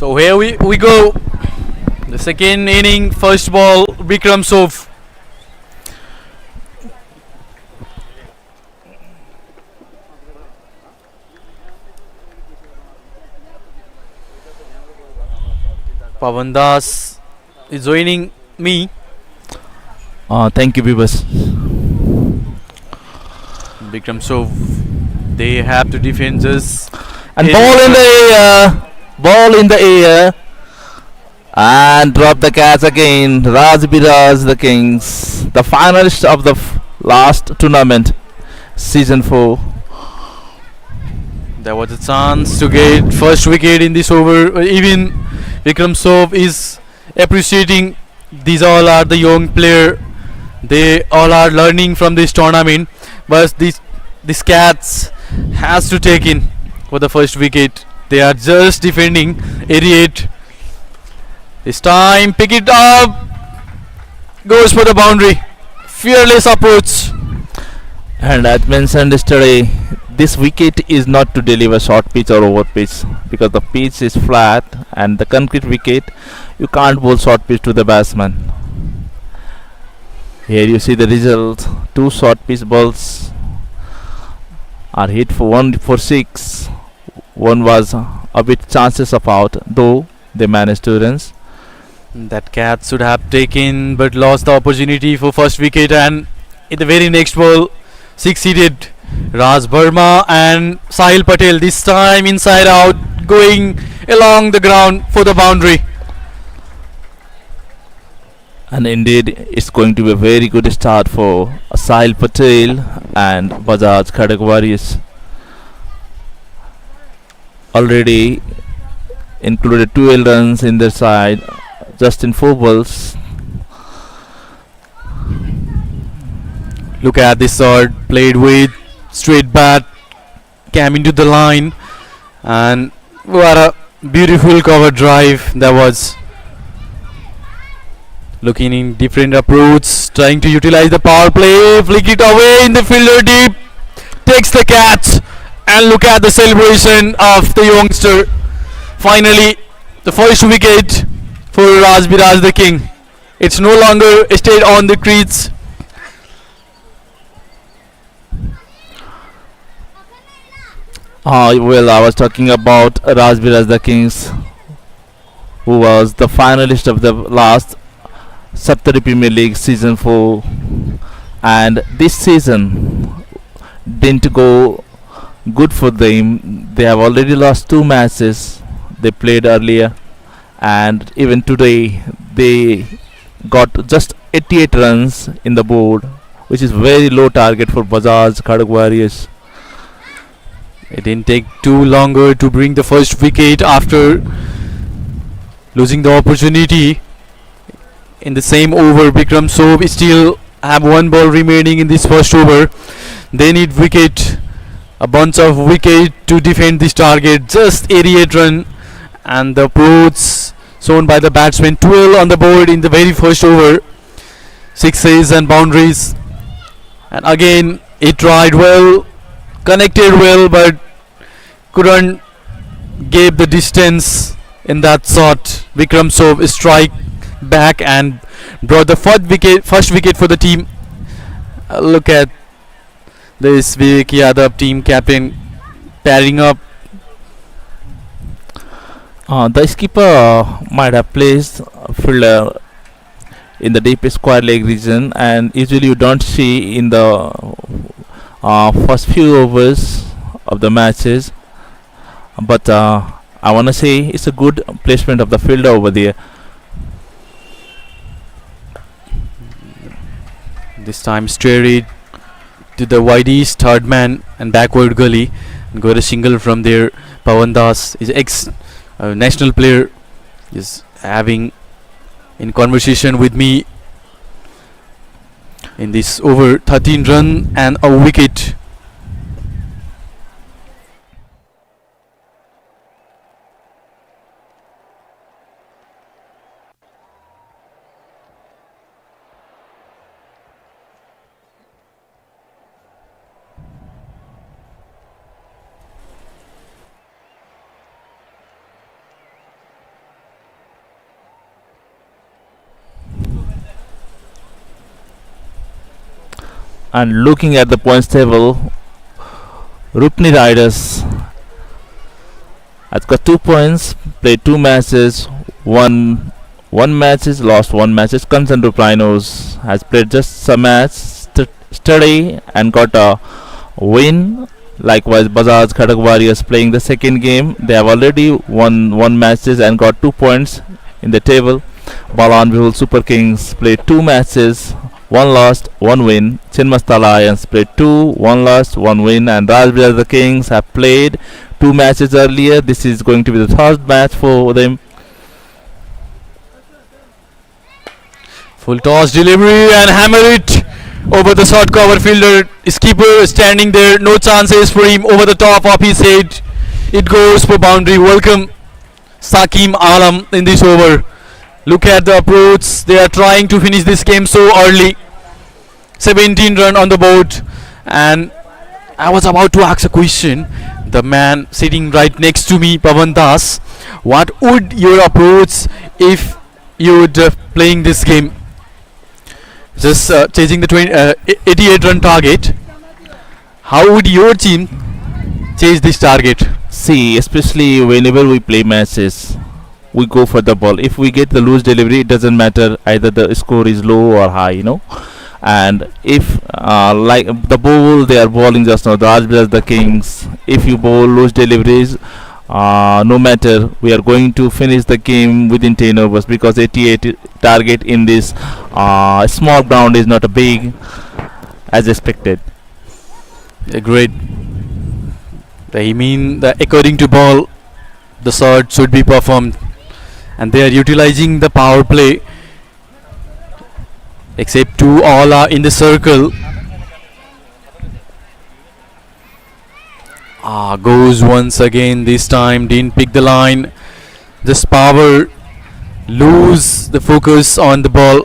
So here we go. The second inning, first ball, Vikram Sov. Pavan Das is joining me. Thank you, Bibas. Vikram Sov. They have to defend this. And ball in the air. Ball in the air. And drop the catch again. Rajbiraj, the Kings. The finalist of the last tournament. Season 4. There was a chance to get first wicket in this over. Even Vikram Sov is appreciating. These all are the young player. They all are learning from this tournament. But this Cats has to take in for the first wicket. They are just defending. 88. This time, pick it up. Goes for the boundary. Fearless approach. And as mentioned yesterday, this wicket is not to deliver short pitch or over pitch, because the pitch is flat and the concrete wicket, you can't bowl short pitch to the batsman. Here you see the result. 2 short pitch balls are hit for 1 for 6. One was a bit chances of out, though they managed 2 runs. That Cat should have taken but lost the opportunity for first wicket, and in the very next ball succeeded Raj Verma and Sahil Patel, this time inside out, going along the ground for the boundary. And indeed, it's going to be a very good start for Sahil Patel and Bajaj Khadak Warriors. Already included 12 runs in their side, just in 4 balls. Look at this shot, played with straight bat, came into the line, and what a beautiful cover drive that was. Looking in different approach, trying to utilize the power play, flick it away in the fielder deep, takes the catch, and look at the celebration of the youngster. Finally, the first wicket for Rajbiraj the King. It's no longer stayed on the crease. Well, I was talking about Rajbiraj the Kings, who was the finalist of the last Saptari Premier League Season 4, and this season didn't go good for them. They have already lost 2 matches they played earlier, and even today they got just 88 runs in the board, which is very low target for Bajaj Khadak Warriors. It didn't take too longer to bring the first wicket after losing the opportunity. In the same over, Vikram Sov still have 1 ball remaining in this first over. They need wicket, a bunch of wicket to defend this target. Just 88 run, and the approach shown by the batsman, 12 on the board in the very first over. 6s and boundaries, and again it tried well, connected well, but couldn't give the distance in that shot. Vikram Sov strike back and brought the first wicket for the team. Look at this Vivek Yadav, team captain, pairing up. The skipper might have placed a fielder in the deep square leg region, and usually you don't see in the first few overs of the matches, but I want to say it's a good placement of the fielder over there. This time straight to the wide east third man and backward gully, and got a single from there. Pavan Das is ex national player, is having in conversation with me in this over. 13 run and a wicket. And looking at the points table, Rupni Riders has got 2 points, played 2 matches, one matches, lost 1 matches. Concentric Rhinos has played just a match, study and got a win. Likewise, Bajaj Khadak Warriors playing the second game. They have already won 1 matches and got 2 points in the table. Balan Bihul Super Kings played 2 matches, 1 lost, 1 win. Chinmasta Lions played 2, 1 lost, 1 win. And Rajbiraj the Kings have played 2 matches earlier. This is going to be the third match for them. Full toss delivery and hammer it over the short cover fielder. Skipper standing there, no chances for him over the top of his head. It goes for boundary. Welcome Sakim Alam in this over. Look at the approach. They are trying to finish this game so early. 17 run on the board. And I was about to ask a question. The man sitting right next to me, Pavan Das, what would your approach if you would playing this game? Just chasing the 88 run target. How would your team chase this target? See, especially whenever we play matches, we go for the ball. If we get the loose delivery, it doesn't matter either the score is low or high, And if like the bowl they are bowling just now, the Rajbiraj the Kings, if you bowl loose deliveries, no matter, we are going to finish the game within 10 overs, because 88 target in this small ground is not a big as expected. Great. I mean, according to ball, the shot should be performed, and they are utilizing the power play. Except 2 all are in the circle. Goes once again. This time didn't pick the line. Just power, lose the focus on the ball.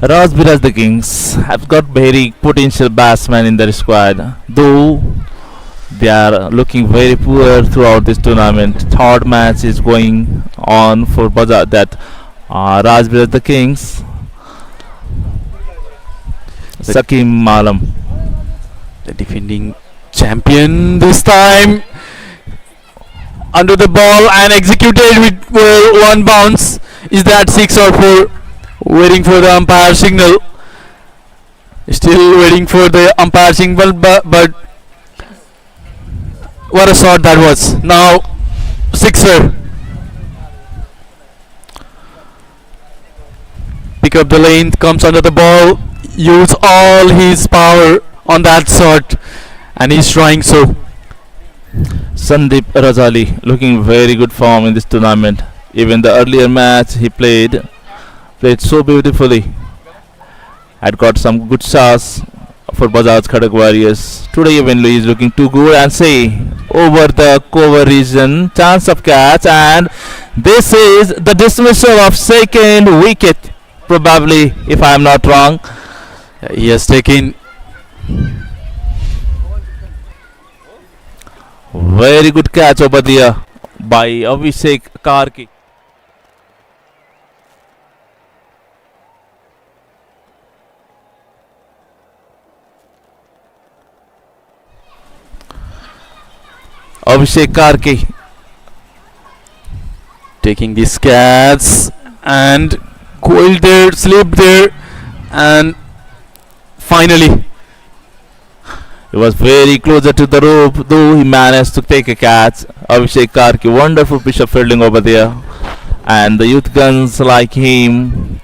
Rajbiraj the Kings have got very potential batsmen in their squad, though they are looking very poor throughout this tournament. Third match is going on for Rajbiraj the Kings. Sakim Malam, The defending champion this time. Under the ball and executed with 1 bounce. Is that 6 or 4? Waiting for the umpire signal. Still waiting for the umpire signal, but what a shot that was. Now, sixer. Pick up the length, comes under the ball, use all his power on that shot, and he's trying so. Sandeep Rajali looking very good form in this tournament. Even the earlier match he played so beautifully. Had got some good shots for Bajaj Khadak Warriors. Today even he is looking too good, and say over the cover region, chance of catch, and this is the dismissal of second wicket, probably, if I am not wrong. He has taken very good catch over there by Abhishek Karki. Abhishek Karki taking these catch and coiled there, slipped there, and finally he was very closer to the rope, though he managed to take a catch. Abhishek Karki, wonderful piece of fielding over there, and the youth guns like him,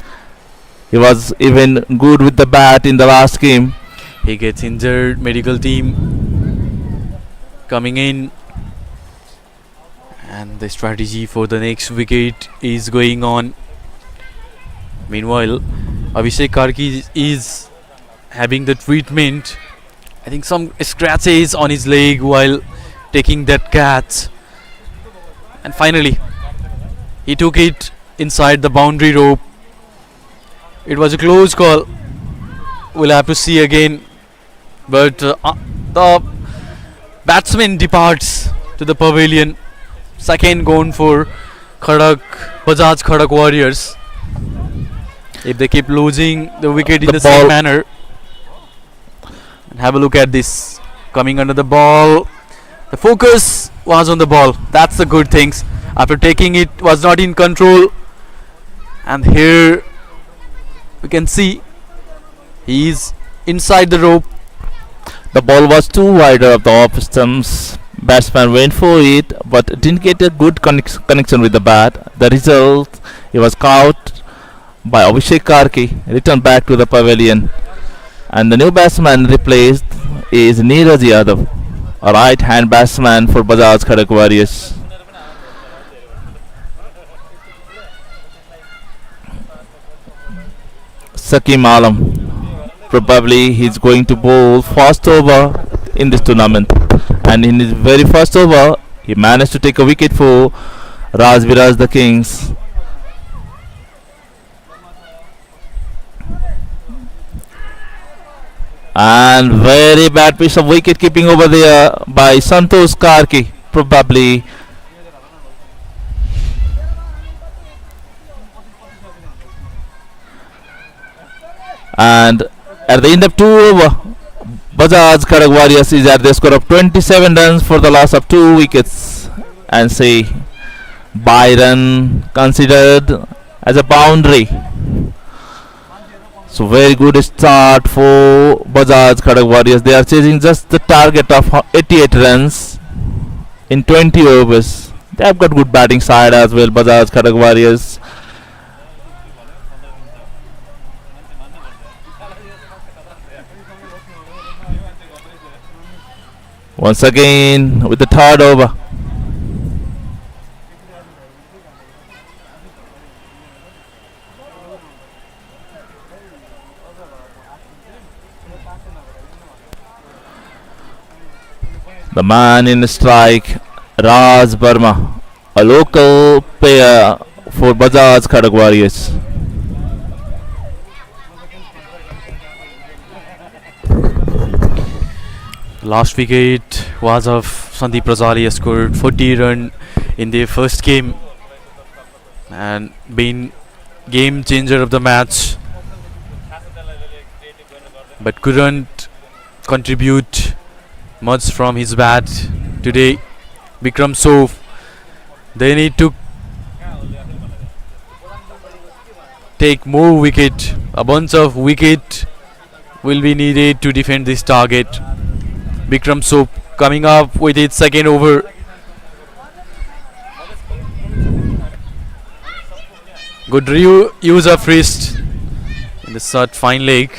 he was even good with the bat in the last game. he gets injured. Medical team coming in, and the strategy for the next wicket is going on. Meanwhile, Abhishek Karki is having the treatment. I think some scratches on his leg while taking that catch, and finally he took it inside the boundary rope. It was a close call. We'll have to see again, but the batsman departs to the pavilion. Second gone for Bajaj Khadak Warriors. If they keep losing the wicket in The the same ball- manner. And have a look at this. Coming under the ball. The focus was on the ball. That's the good things. After taking it, was not in control. And here we can see he's inside the rope. The ball was too wide of the off stumps. Batsman went for it, but didn't get a good connection with the bat. The result, he was caught by Abhishek Karki, returned back to the pavilion. And the new batsman replaced is Neeraj Yadav, a right-hand batsman for Bajaj Khadak Warriors. Sakim Alam, probably he's going to bowl first over in this tournament, and in his very first over he managed to take a wicket for Rajbiraj the Kings. And very bad piece of wicket keeping over there by Santosh Karki, probably. And at the end of 2 over, Bajaj Khadak Warriors is at the score of 27 runs for the loss of 2 wickets. And say Byron considered as a boundary. So very good start for Bajaj Khadak Warriors. They are chasing just the target of 88 runs in 20 overs. They have got good batting side as well, Bajaj Khadak Warriors. Once again with the third over. The man in strike, Raj Burma, a local player for Bajaj Khadak Warriors. Last wicket was of Sandeep Razali, scored 40 run in their first game and been game changer of the match, but couldn't contribute much from his bat today. Bikram Sov, they need to take more wicket. A bunch of wicket will be needed to defend this target. Bikram Sov coming up with its second over. Good use of wrist in the short fine leg.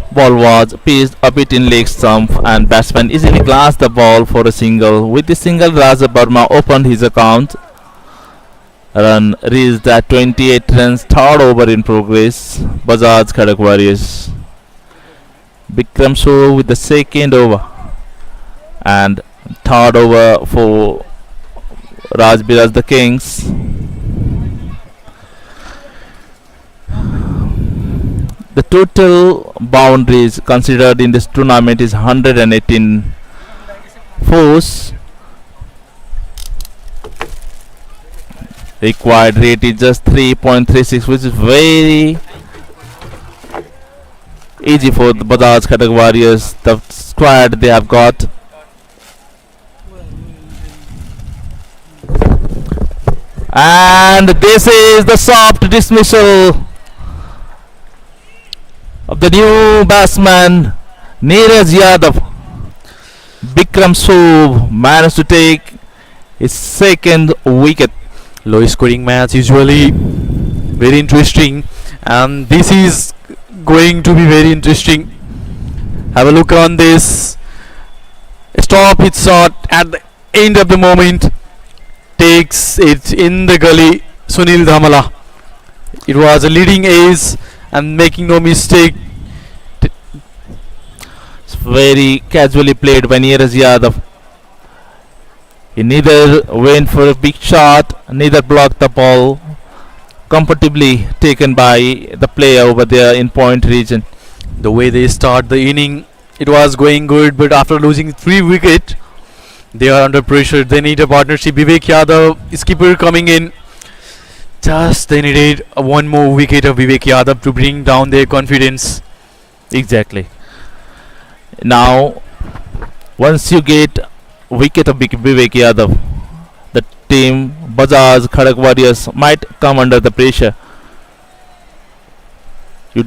Ball was pitched a bit in leg stump and batsman easily glanced the ball for a single. With the single, Raja Burma opened his account. Run reached at 28 runs, third over in progress. Bajaj Khadak Warriors. Bikram Sov with the second over and third over for Rajbiraj the Kings. The total boundaries considered in this tournament is 118 force. Required rate is just 3.36, which is very easy for the Bajaj Khadak Warriors, the squad they have got. And this is the soft dismissal of the new batsman Neeraj Yadav. Bikram Sov managed to take his second wicket. Low scoring match usually very interesting, and this is going to be very interesting. Have a look on this. Stop his shot at the end of the moment. Takes it in the gully. Sunil Dhamala. It was a leading ace and making no mistake. It's very casually played by Neeraj Yadav. He neither went for a big shot, neither blocked the ball. Comfortably taken by the player over there in point region. The way they start the inning, it was going good, but after losing 3 wickets, they are under pressure. They need a partnership. Vivek Yadav, skipper, coming in Just they needed one more wicket of Vivek Yadav to bring down their confidence. Exactly. Now, once you get wicket of Vivek Yadav, the team Bajaj Khadak Warriors might come under the pressure.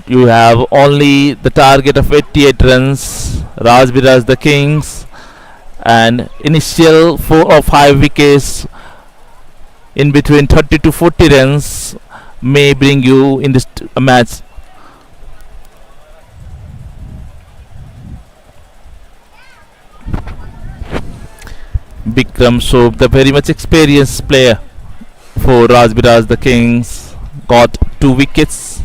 You have only the target of 88 runs. Rajbiraj the Kings and initial 4 or 5 wickets in between 30 to 40 runs may bring you in this match. Bikram Soap, the very much experienced player for Rajbiraj the Kings, got 2 wickets.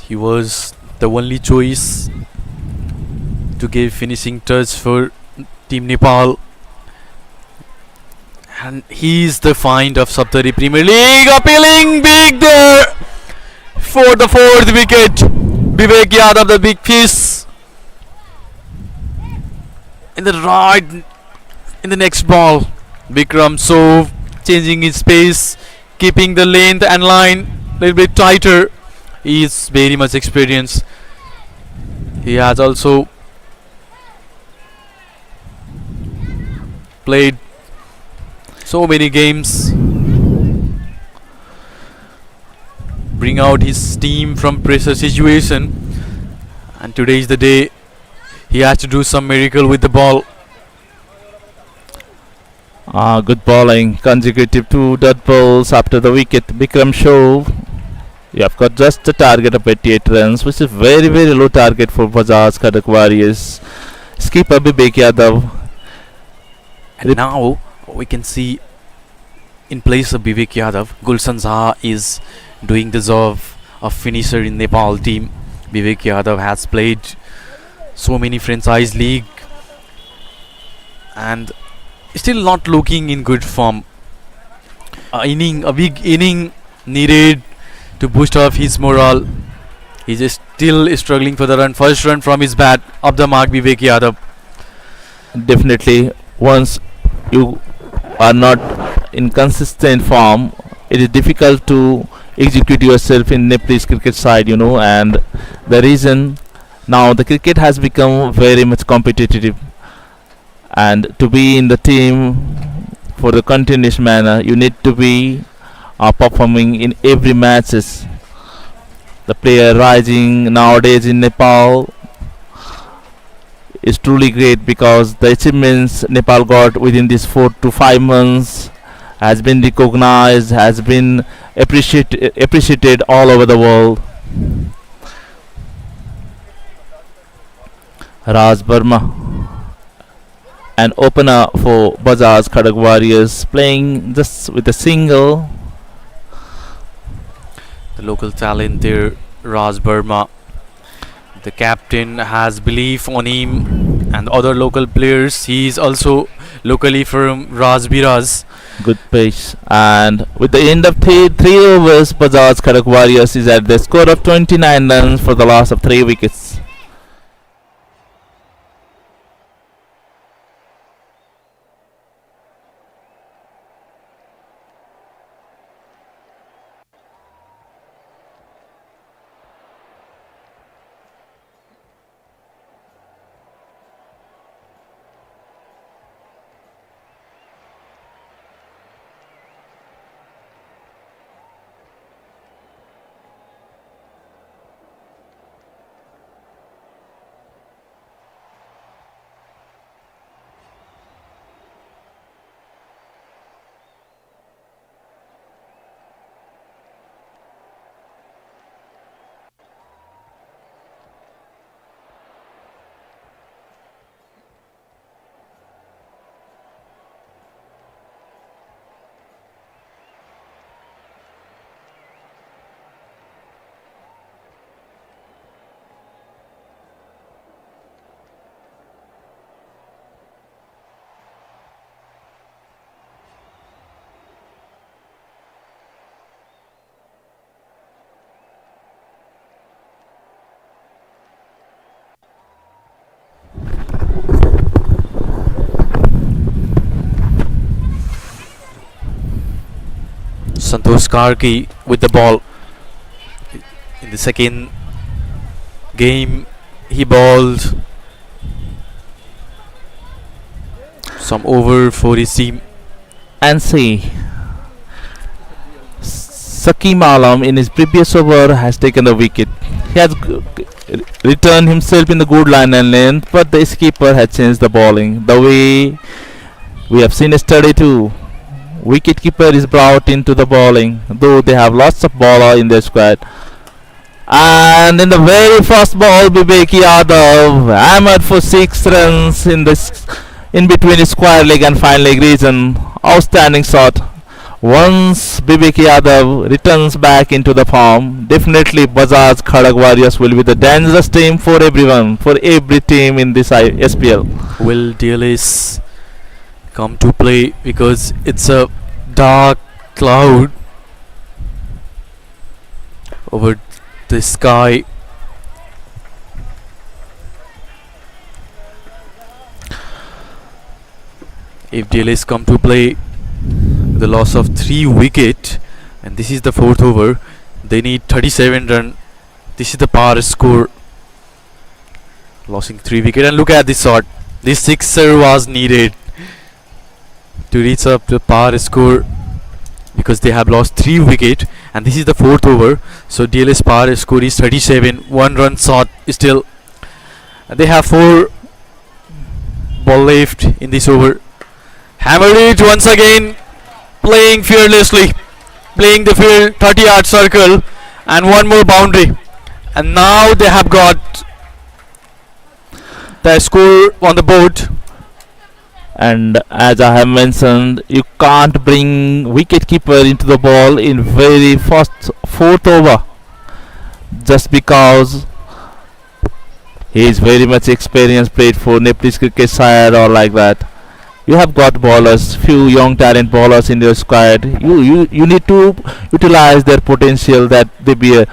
He was the only choice to give finishing touch for Team Nepal. And he's the find of Saptari Premier League. Appealing big there for the 4th wicket. Vivek Yadav, the big fish. In the right, in the next ball, Bikram Sov changing his pace, keeping the length and line a little bit tighter. He is very much experienced. He has also played so many games. Bring out his team from pressure situation. And today is the day he has to do some miracle with the ball. Good bowling, consecutive 2 dot balls after the wicket. Bikram Shove, you have got just a target of 88 runs, which is very low target for Bajaj Khadak Warriors. Skipper Vivek Yadav. And now we can see in place of Vivek Yadav, Gulshan Jha is doing the job of finisher in Nepal team. Vivek Yadav has played so many franchise league and still not looking in good form. A big inning needed to boost up his morale. He's just still struggling for the run. First run from his bat, up the mark, Vivek Yadav. Definitely, once you are not in consistent form, it is difficult to execute yourself in Nepalese cricket side, and the reason now the cricket has become very much competitive, and to be in the team for the continuous manner, you need to be performing in every matches. The player rising nowadays in Nepal is truly great because the achievements Nepal got within these 4 to 5 months has been recognized, has been appreciated all over the world. Raj Burma, an opener for Bajaj Khadak Warriors, playing just with a single. The local talent there, Raj Burma. The captain has belief on him and other local players. He is also locally from Rajbiraj. Good pace, and with the end of 3 overs, Bajaj Khadak Warriors is at the score of 29 runs for the loss of 3 wickets. Santosh Karki with the ball. In the second game, he bowled some over for his team. And see, Sakim Alam in his previous over has taken the wicket. He has returned himself in the good line and length, but the skipper has changed the bowling. The way we have seen yesterday too, wicket keeper is brought into the bowling, though they have lots of bowler in their squad. And in the very first ball, Vivek Yadav hammered for 6 runs in between his square leg and fine leg region. Outstanding shot. Once Vivek Yadav returns back into the form, definitely Bajaj Khadak Warriors will be the dangerous team for everyone, for every team in this SPL. Will DLS come to play, because it's a dark cloud over the sky? If DLS come to play, the loss of 3 wicket, and this is the 4th over, they need 37 run. This is the power score. Losing 3 wicket, and look at this shot. This sixer was needed to reach up the power score, because they have lost 3 wicket, and this is the 4th over. So DLS power score is 37. 1 run shot still. They have 4 ball left in this over. Hammered it once again, playing fearlessly, playing the field 30-yard circle, and 1 more boundary. And now they have got the score on the board. And as I have mentioned, you can't bring wicket keeper into the ball in very first 4th over, just because he is very much experienced, played for Nepalese cricket side or like that. You have got bowlers, few young talent bowlers in your squad. You need to utilize their potential, that they be a.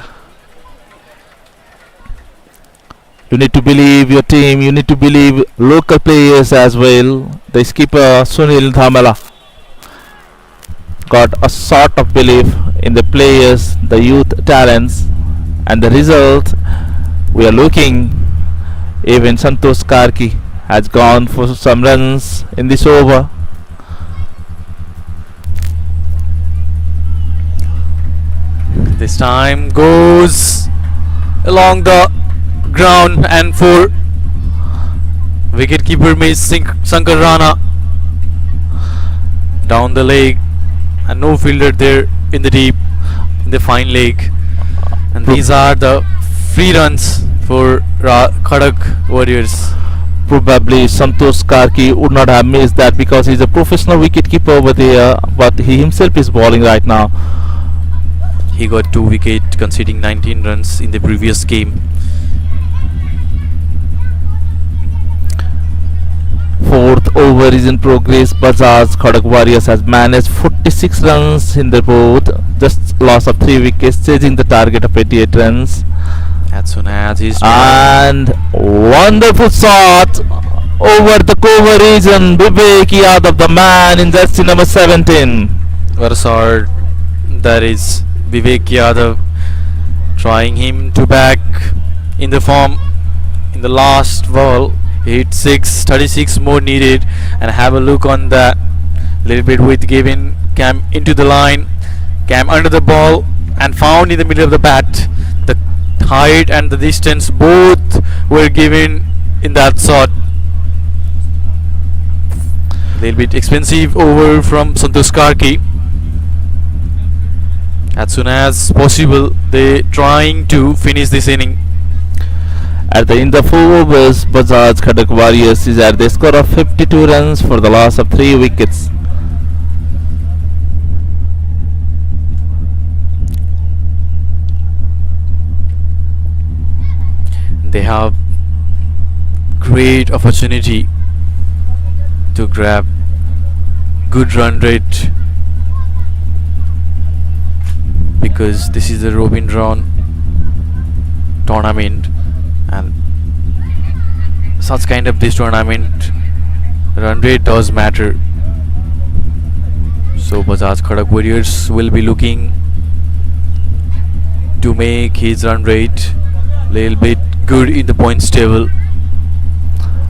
You need to believe your team. You need to believe local players as well. The skipper Sunil Dhamala got a sort of belief in the players, the youth talents, and the result we are looking. Even Santosh Karki has gone for some runs in this over. This time goes along the ground, and for wicket keeper Miss Shankar Rana down the leg, and no fielder there in the deep, in the fine leg. And these are the free runs for Khadak Warriors. Probably Santosh Karki would not have missed that, because he's a professional wicket keeper over there, but he himself is bowling right now. He got 2 wickets, conceding 19 runs in the previous game. 4th over is in progress. Bajaj Khadak Warriors has managed 46 runs in the board, just loss of 3 wickets, chasing the target of 88 runs. As soon as he's And wonderful shot over the cover region. Vivek Yadav, the man in jersey number 17. what a shot that is. Vivek Yadav trying him to back in the form in the last ball. He hit 6, 36 more needed, and have a look on that. Little bit width given. Cam into the line. Cam under the ball and found in the middle of the bat. The height and the distance both were given in that shot. Little bit expensive over from Santosh Karki. As soon as possible, they trying to finish this inning. At the end of 4 overs, Bajaj Khadak Warriors is at the score of 52 runs for the loss of 3 wickets. They have great opportunity to grab good run rate, because this is the Robinson tournament, and such kind of this tournament run rate does matter. So So Bajaj Khadak Warriors will be looking to make his run rate little bit good in the points table.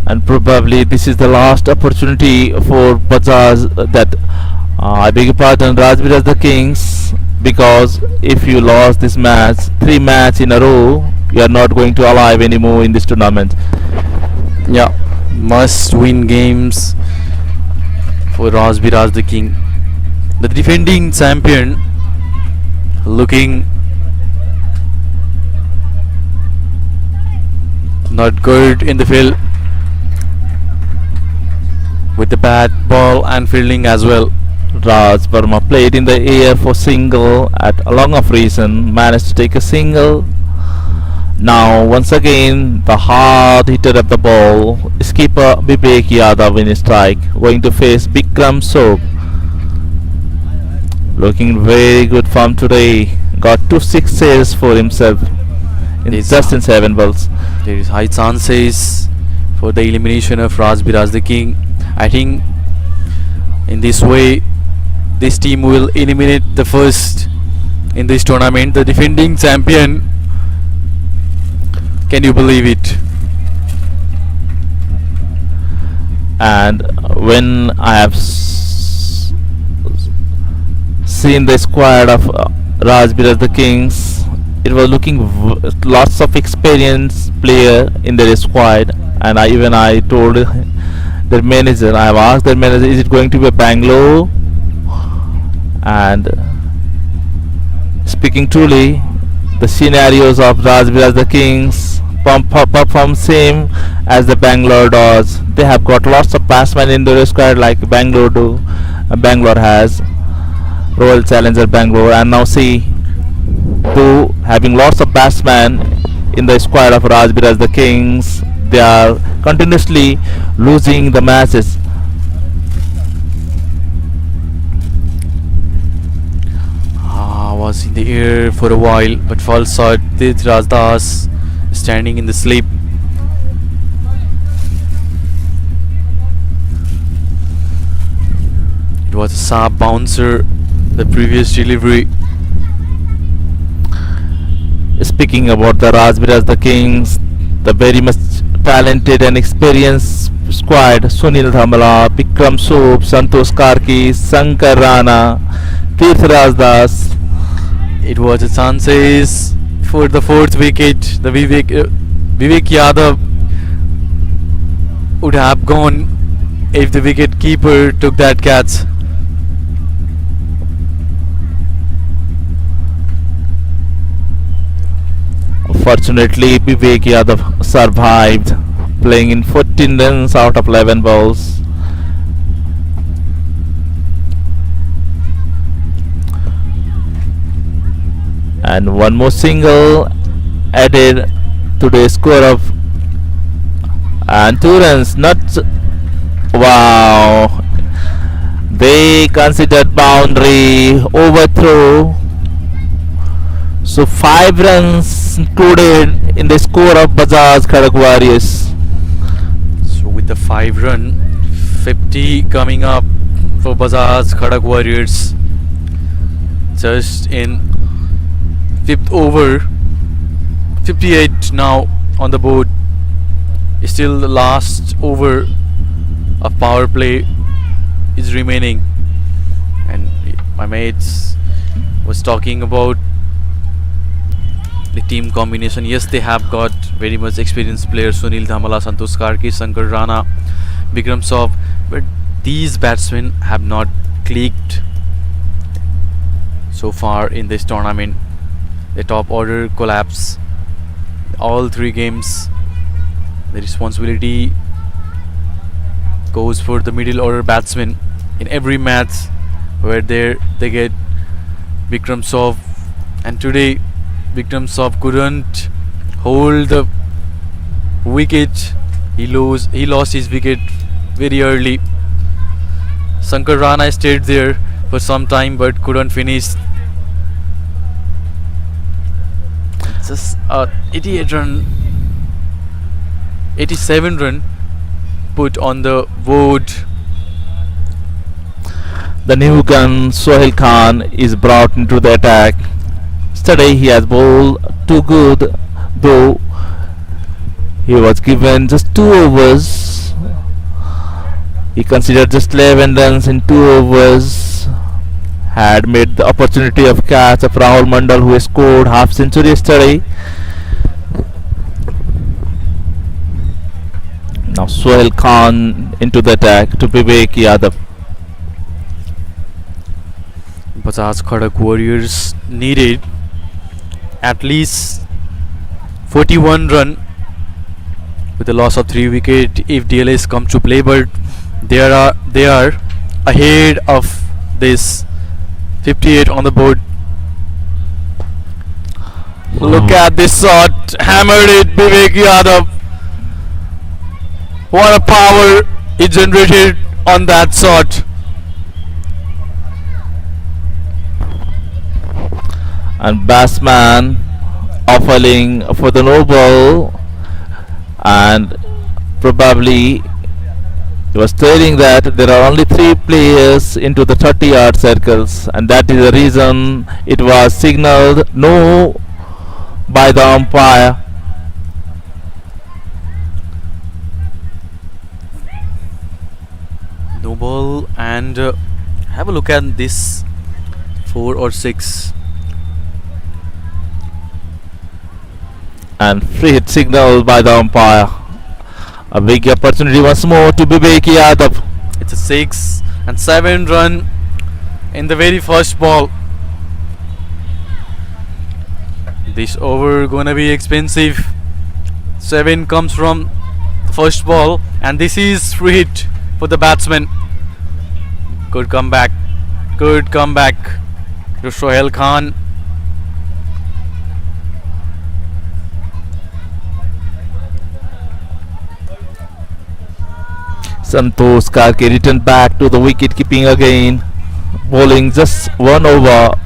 And probably this is the last opportunity for Bajaj that I beg your pardon, Rajbiraj the Kings, because if you lost this match, 3 matches in a row, you are not going to alive anymore in this tournament. Yeah, must win games for Rajbiraj the King. The defending champion looking not good in the field with the bat, ball and fielding as well. Raj Verma played in the air for single at a long of reason, managed to take a single. Now once again the hard hitter of the ball, skipper Vivek Yadav in strike, going to face Bikram Soap. Looking very good form today, got 2 sixes for himself in just in 7 balls. There is high chances for the elimination of Rajbiraj the King. I think in this way this team will eliminate the first in this tournament, the defending champion. Can you believe it? And when I have seen the squad of Rajbiraj the Kings, it was looking lots of experienced player in their squad, and I told their manager, I have asked their manager, is it going to be a Bangalore? And speaking truly, the scenarios of Rajbiraj the Kings perform same as the Bangalore does. They have got lots of batsmen in their squad like Bangalore do. Bangalore has Royal Challenger Bangalore, and now see, though having lots of batsmen in the squad of Rajbiraj the Kings, they are continuously losing the matches. Was in the air for a while, but false shot. Raj Das standing in the slip. It was a sharp bouncer, the previous delivery. Speaking about the Rajbiraj the Kings, the very much talented and experienced squad, Sunil Dhamala, Bikram Soap, Santosh Karki, Shankar Rana, Tirthraj Das. It was a chances for the 4th wicket. The Vivek Yadav would have gone if the wicket keeper took that catch. Fortunately, Vivek Yadav survived, playing in 14 runs out of 11 balls. And one more single added to the score of, and 2 runs. Not wow! They considered boundary, overthrow. So 5 runs included in the score of Bajaj Khadak Warriors. So with the 5 run, 50 coming up for Bajaj Khadak Warriors. Just in 5th over, 58 now on the board. Still the last over of power play is remaining, and my mates was talking about the team combination. Yes, they have got very much experienced players, Sunil Dhamala, Santosh Karki, Shankar Rana, Bikram Sob, but these batsmen have not clicked so far in this tournament. The top order collapse all 3 games. The responsibility goes for the middle order batsmen in every match where they get Bikram Sob, and today Bikram Sob couldn't hold the wicket. He lost his wicket very early. Shankar Rana stayed there for some time but couldn't finish. Just 87 run put on the board. The new gun Sohail Khan is brought into the attack. Yesterday he has bowled too good, though he was given just 2 overs. He considered just 11 runs in 2 overs. Had made the opportunity of catch of Rahul Mandal, who scored half century yesterday. Now Sohail Khan into the attack to Vivek Yadav. Bajaj Khadak Warriors needed at least 41 run with a loss of 3 wicket if DLS come to play, but they are ahead of this 58 on the board. Look at this shot, hammered it, Vivek Yadav. What a power he generated on that shot. And batsman offering for the no ball, and probably he was stating that there are only 3 players into the 30-yard circles, and that is the reason it was signalled no by the umpire. No ball, and have a look at this 4 or 6. And free hit signal by the umpire. A big opportunity once more to Vivek Yadav. It's a 6 and 7 run in the very first ball. This over gonna be expensive. 7 comes from the first ball, and this is free hit for the batsman. Good comeback. Good comeback to Sohail Khan. Santosh Karke returned back to the wicket keeping again, bowling just 1 over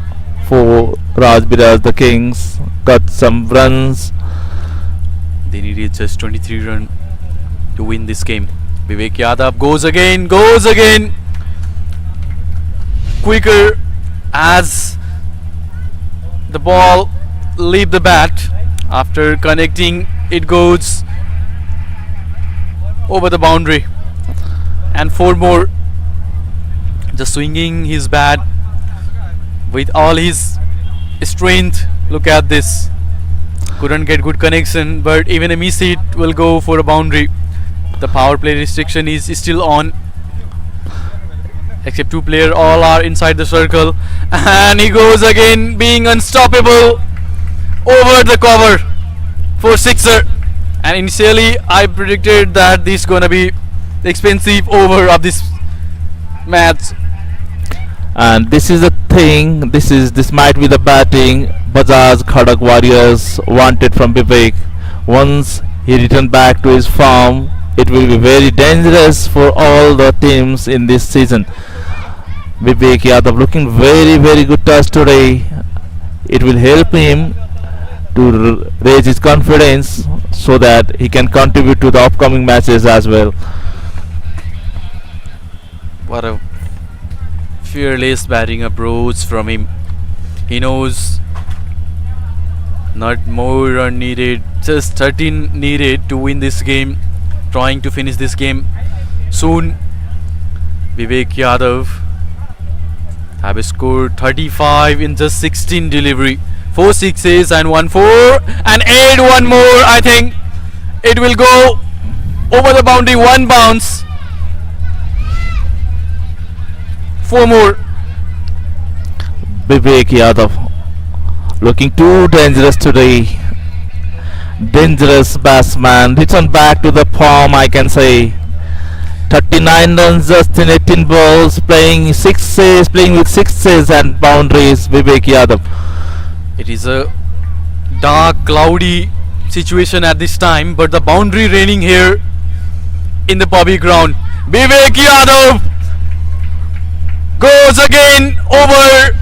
for Rajbiraj. The Kings got some runs. They needed just 23 run to win this game. Vivek Yadav goes again. Quicker as the ball leave the bat. After connecting, it goes over the boundary. And 4 more. Just swinging his bat with all his strength. Look at this. Couldn't get good connection, but even a miss hit will go for a boundary. The power play restriction is still on, except 2 players, all are inside the circle, and he goes again, being unstoppable over the cover for 6er. And initially I predicted that this gonna be the expensive over of this match. And this is the thing, this might be the batting Bajaj Khadak Warriors wanted from Vivek. Once he returned back to his farm, it will be very dangerous for all the teams in this season. Vivek Yadav looking very good touch today. It will help him to raise his confidence so that he can contribute to the upcoming matches as well. What a fearless batting approach from him. He knows not more run needed, just 13 needed to win this game, trying to finish this game soon. Vivek Yadav have scored 35 in just 16 delivery. 4 sixes and 1 4, and 8 one more. I think it will go over the boundary. 1 bounce. 4 more. Vivek Yadav looking too dangerous today. Dangerous batsman, return back to the form, I can say. 39 runs just in 18 balls, playing with sixes and boundaries. Vivek Yadav. It is a dark, cloudy situation at this time, but the boundary reigning here in the Bobby ground. Vivek Yadav goes again over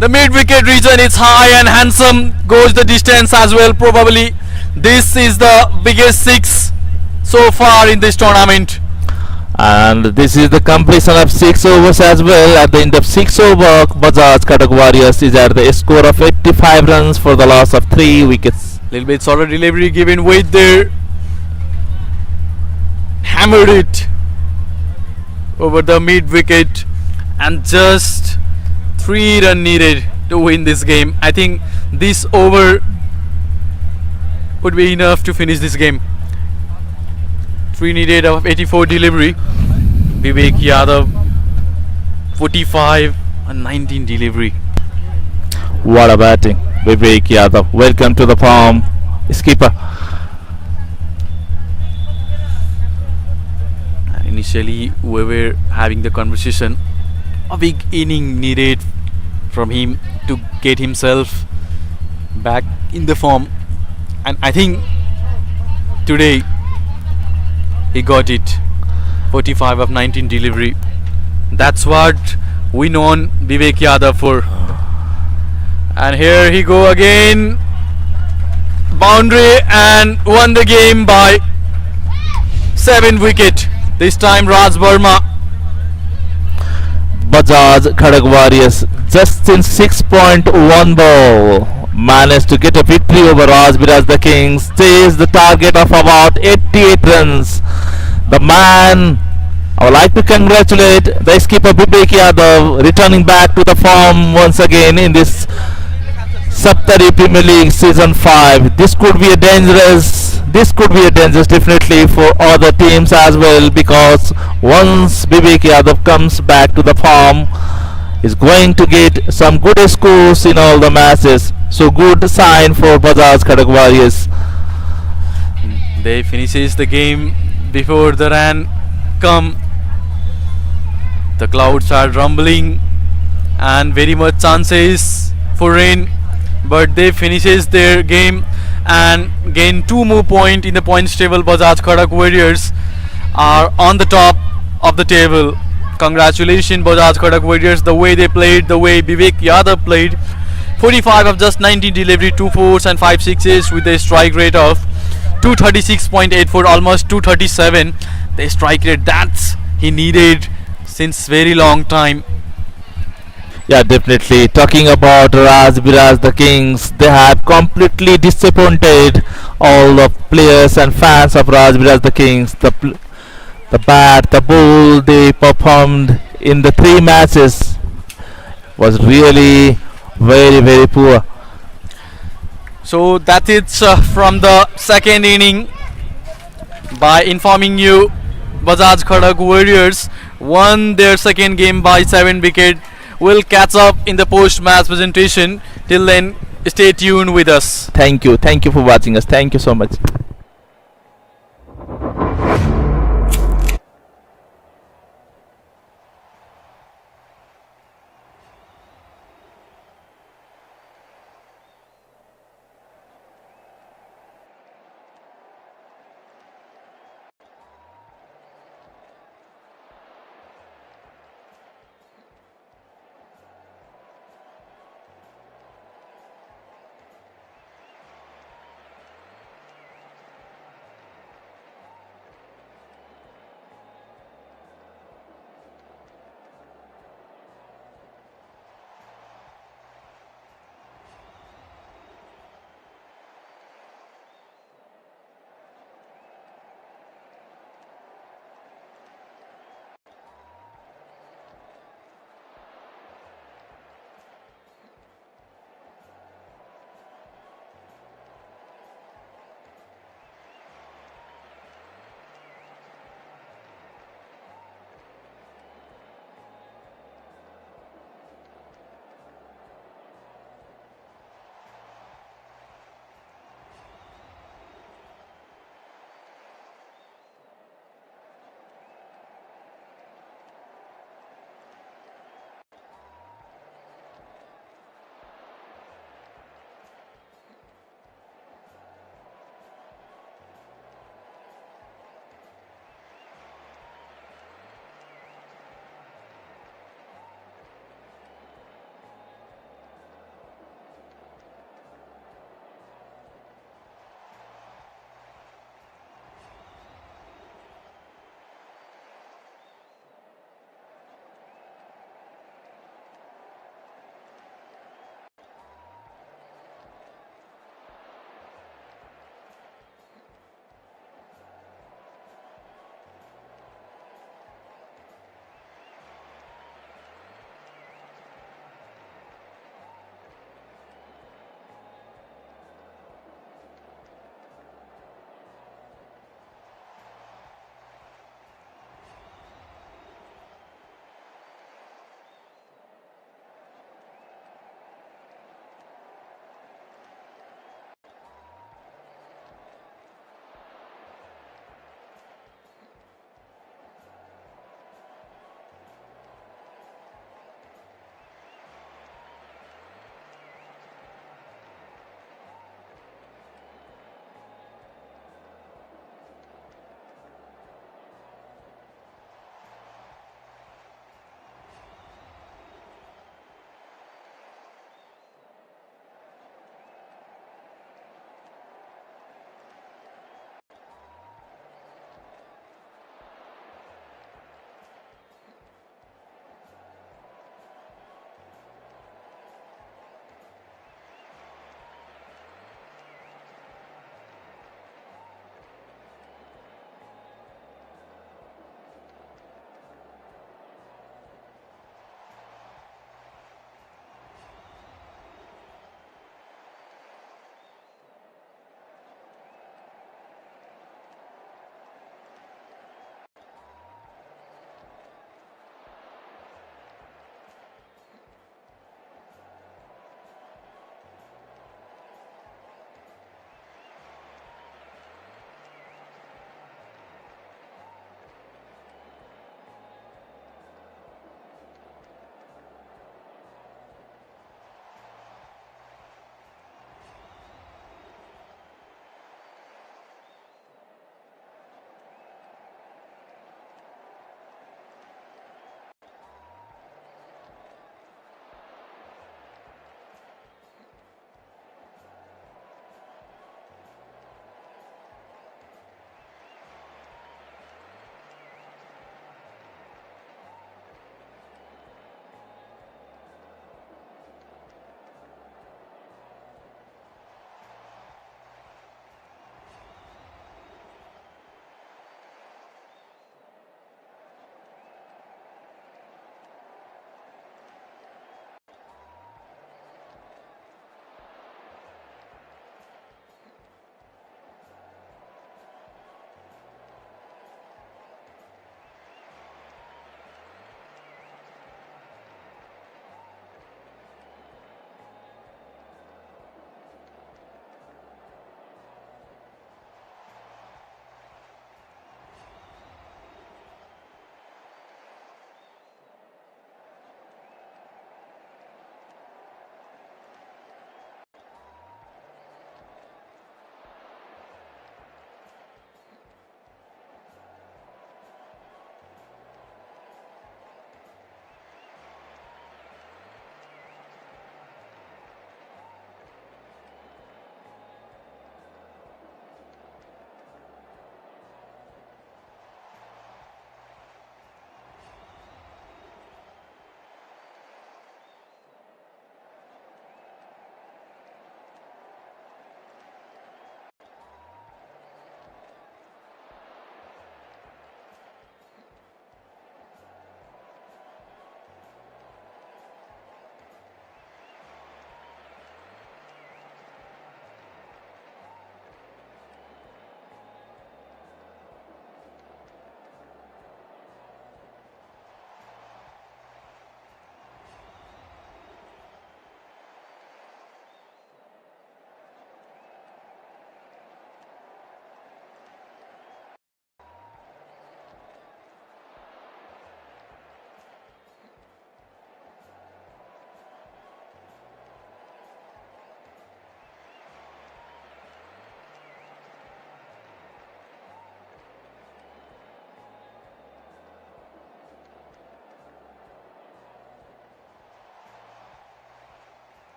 the mid-wicket region. It's high and handsome, goes the distance as well. Probably this is the biggest 6 so far in this tournament. And this is the completion of 6 overs as well. At the end of 6 over, Bajaj Khadak Warriors is at the score of 85 runs for the loss of 3 wickets. Little bit solid delivery given weight there. Hammered it over the mid wicket, and just 3 runs needed to win this game. I think this over would be enough to finish this game. 3 needed of 84 delivery. Vivek Yadav 45 and 19 delivery. What a batting, Vivek Yadav. Welcome to the farm, skipper. Initially we were having the conversation, a big inning needed from him to get himself back in the form, and I think today he got it. 45 of 19 delivery. That's what we know Vivek Yadav for. And here he go again. Boundary, and won the game by 7 wicket. This time Raj Verma. Bajaj Khadak Warriors just in 6.1 ball managed to get a victory over Rajbiraj the Kings. Chased the target of about 88 runs. The man, I would like to congratulate the skipper Vivek Yadav, returning back to the form once again in this Saptari Premier League Season 5. This could be a dangerous definitely for other teams as well, because once Vivek Yadav comes back to the form, is going to get some good scores in all the matches. So good sign for Bajaj Khadak Warriors. They finishes the game before the rain come. The clouds are rumbling and very much chances for rain, but they finishes their game and gain 2 more points in the points table. Bajaj Khadak Warriors are on the top of the table. Congratulations Bajaj Khadak Warriors, the way they played, the way Vivek Yadav played. 45 of just 19 delivery, 2 fours and 5 sixes with a strike rate of 236.84, almost 237. The strike rate that's he needed since very long time. Yeah, definitely. Talking about Rajbiraj the Kings, they have completely disappointed all the players and fans of Rajbiraj the Kings. The bat, the ball they performed in the 3 matches was really very poor. So that is from the second inning. By informing you, Bajaj Khadak Warriors won their second game by 7 wicket. We'll catch up in the post-match presentation. Till then, stay tuned with us. Thank you for watching us. Thank you so much.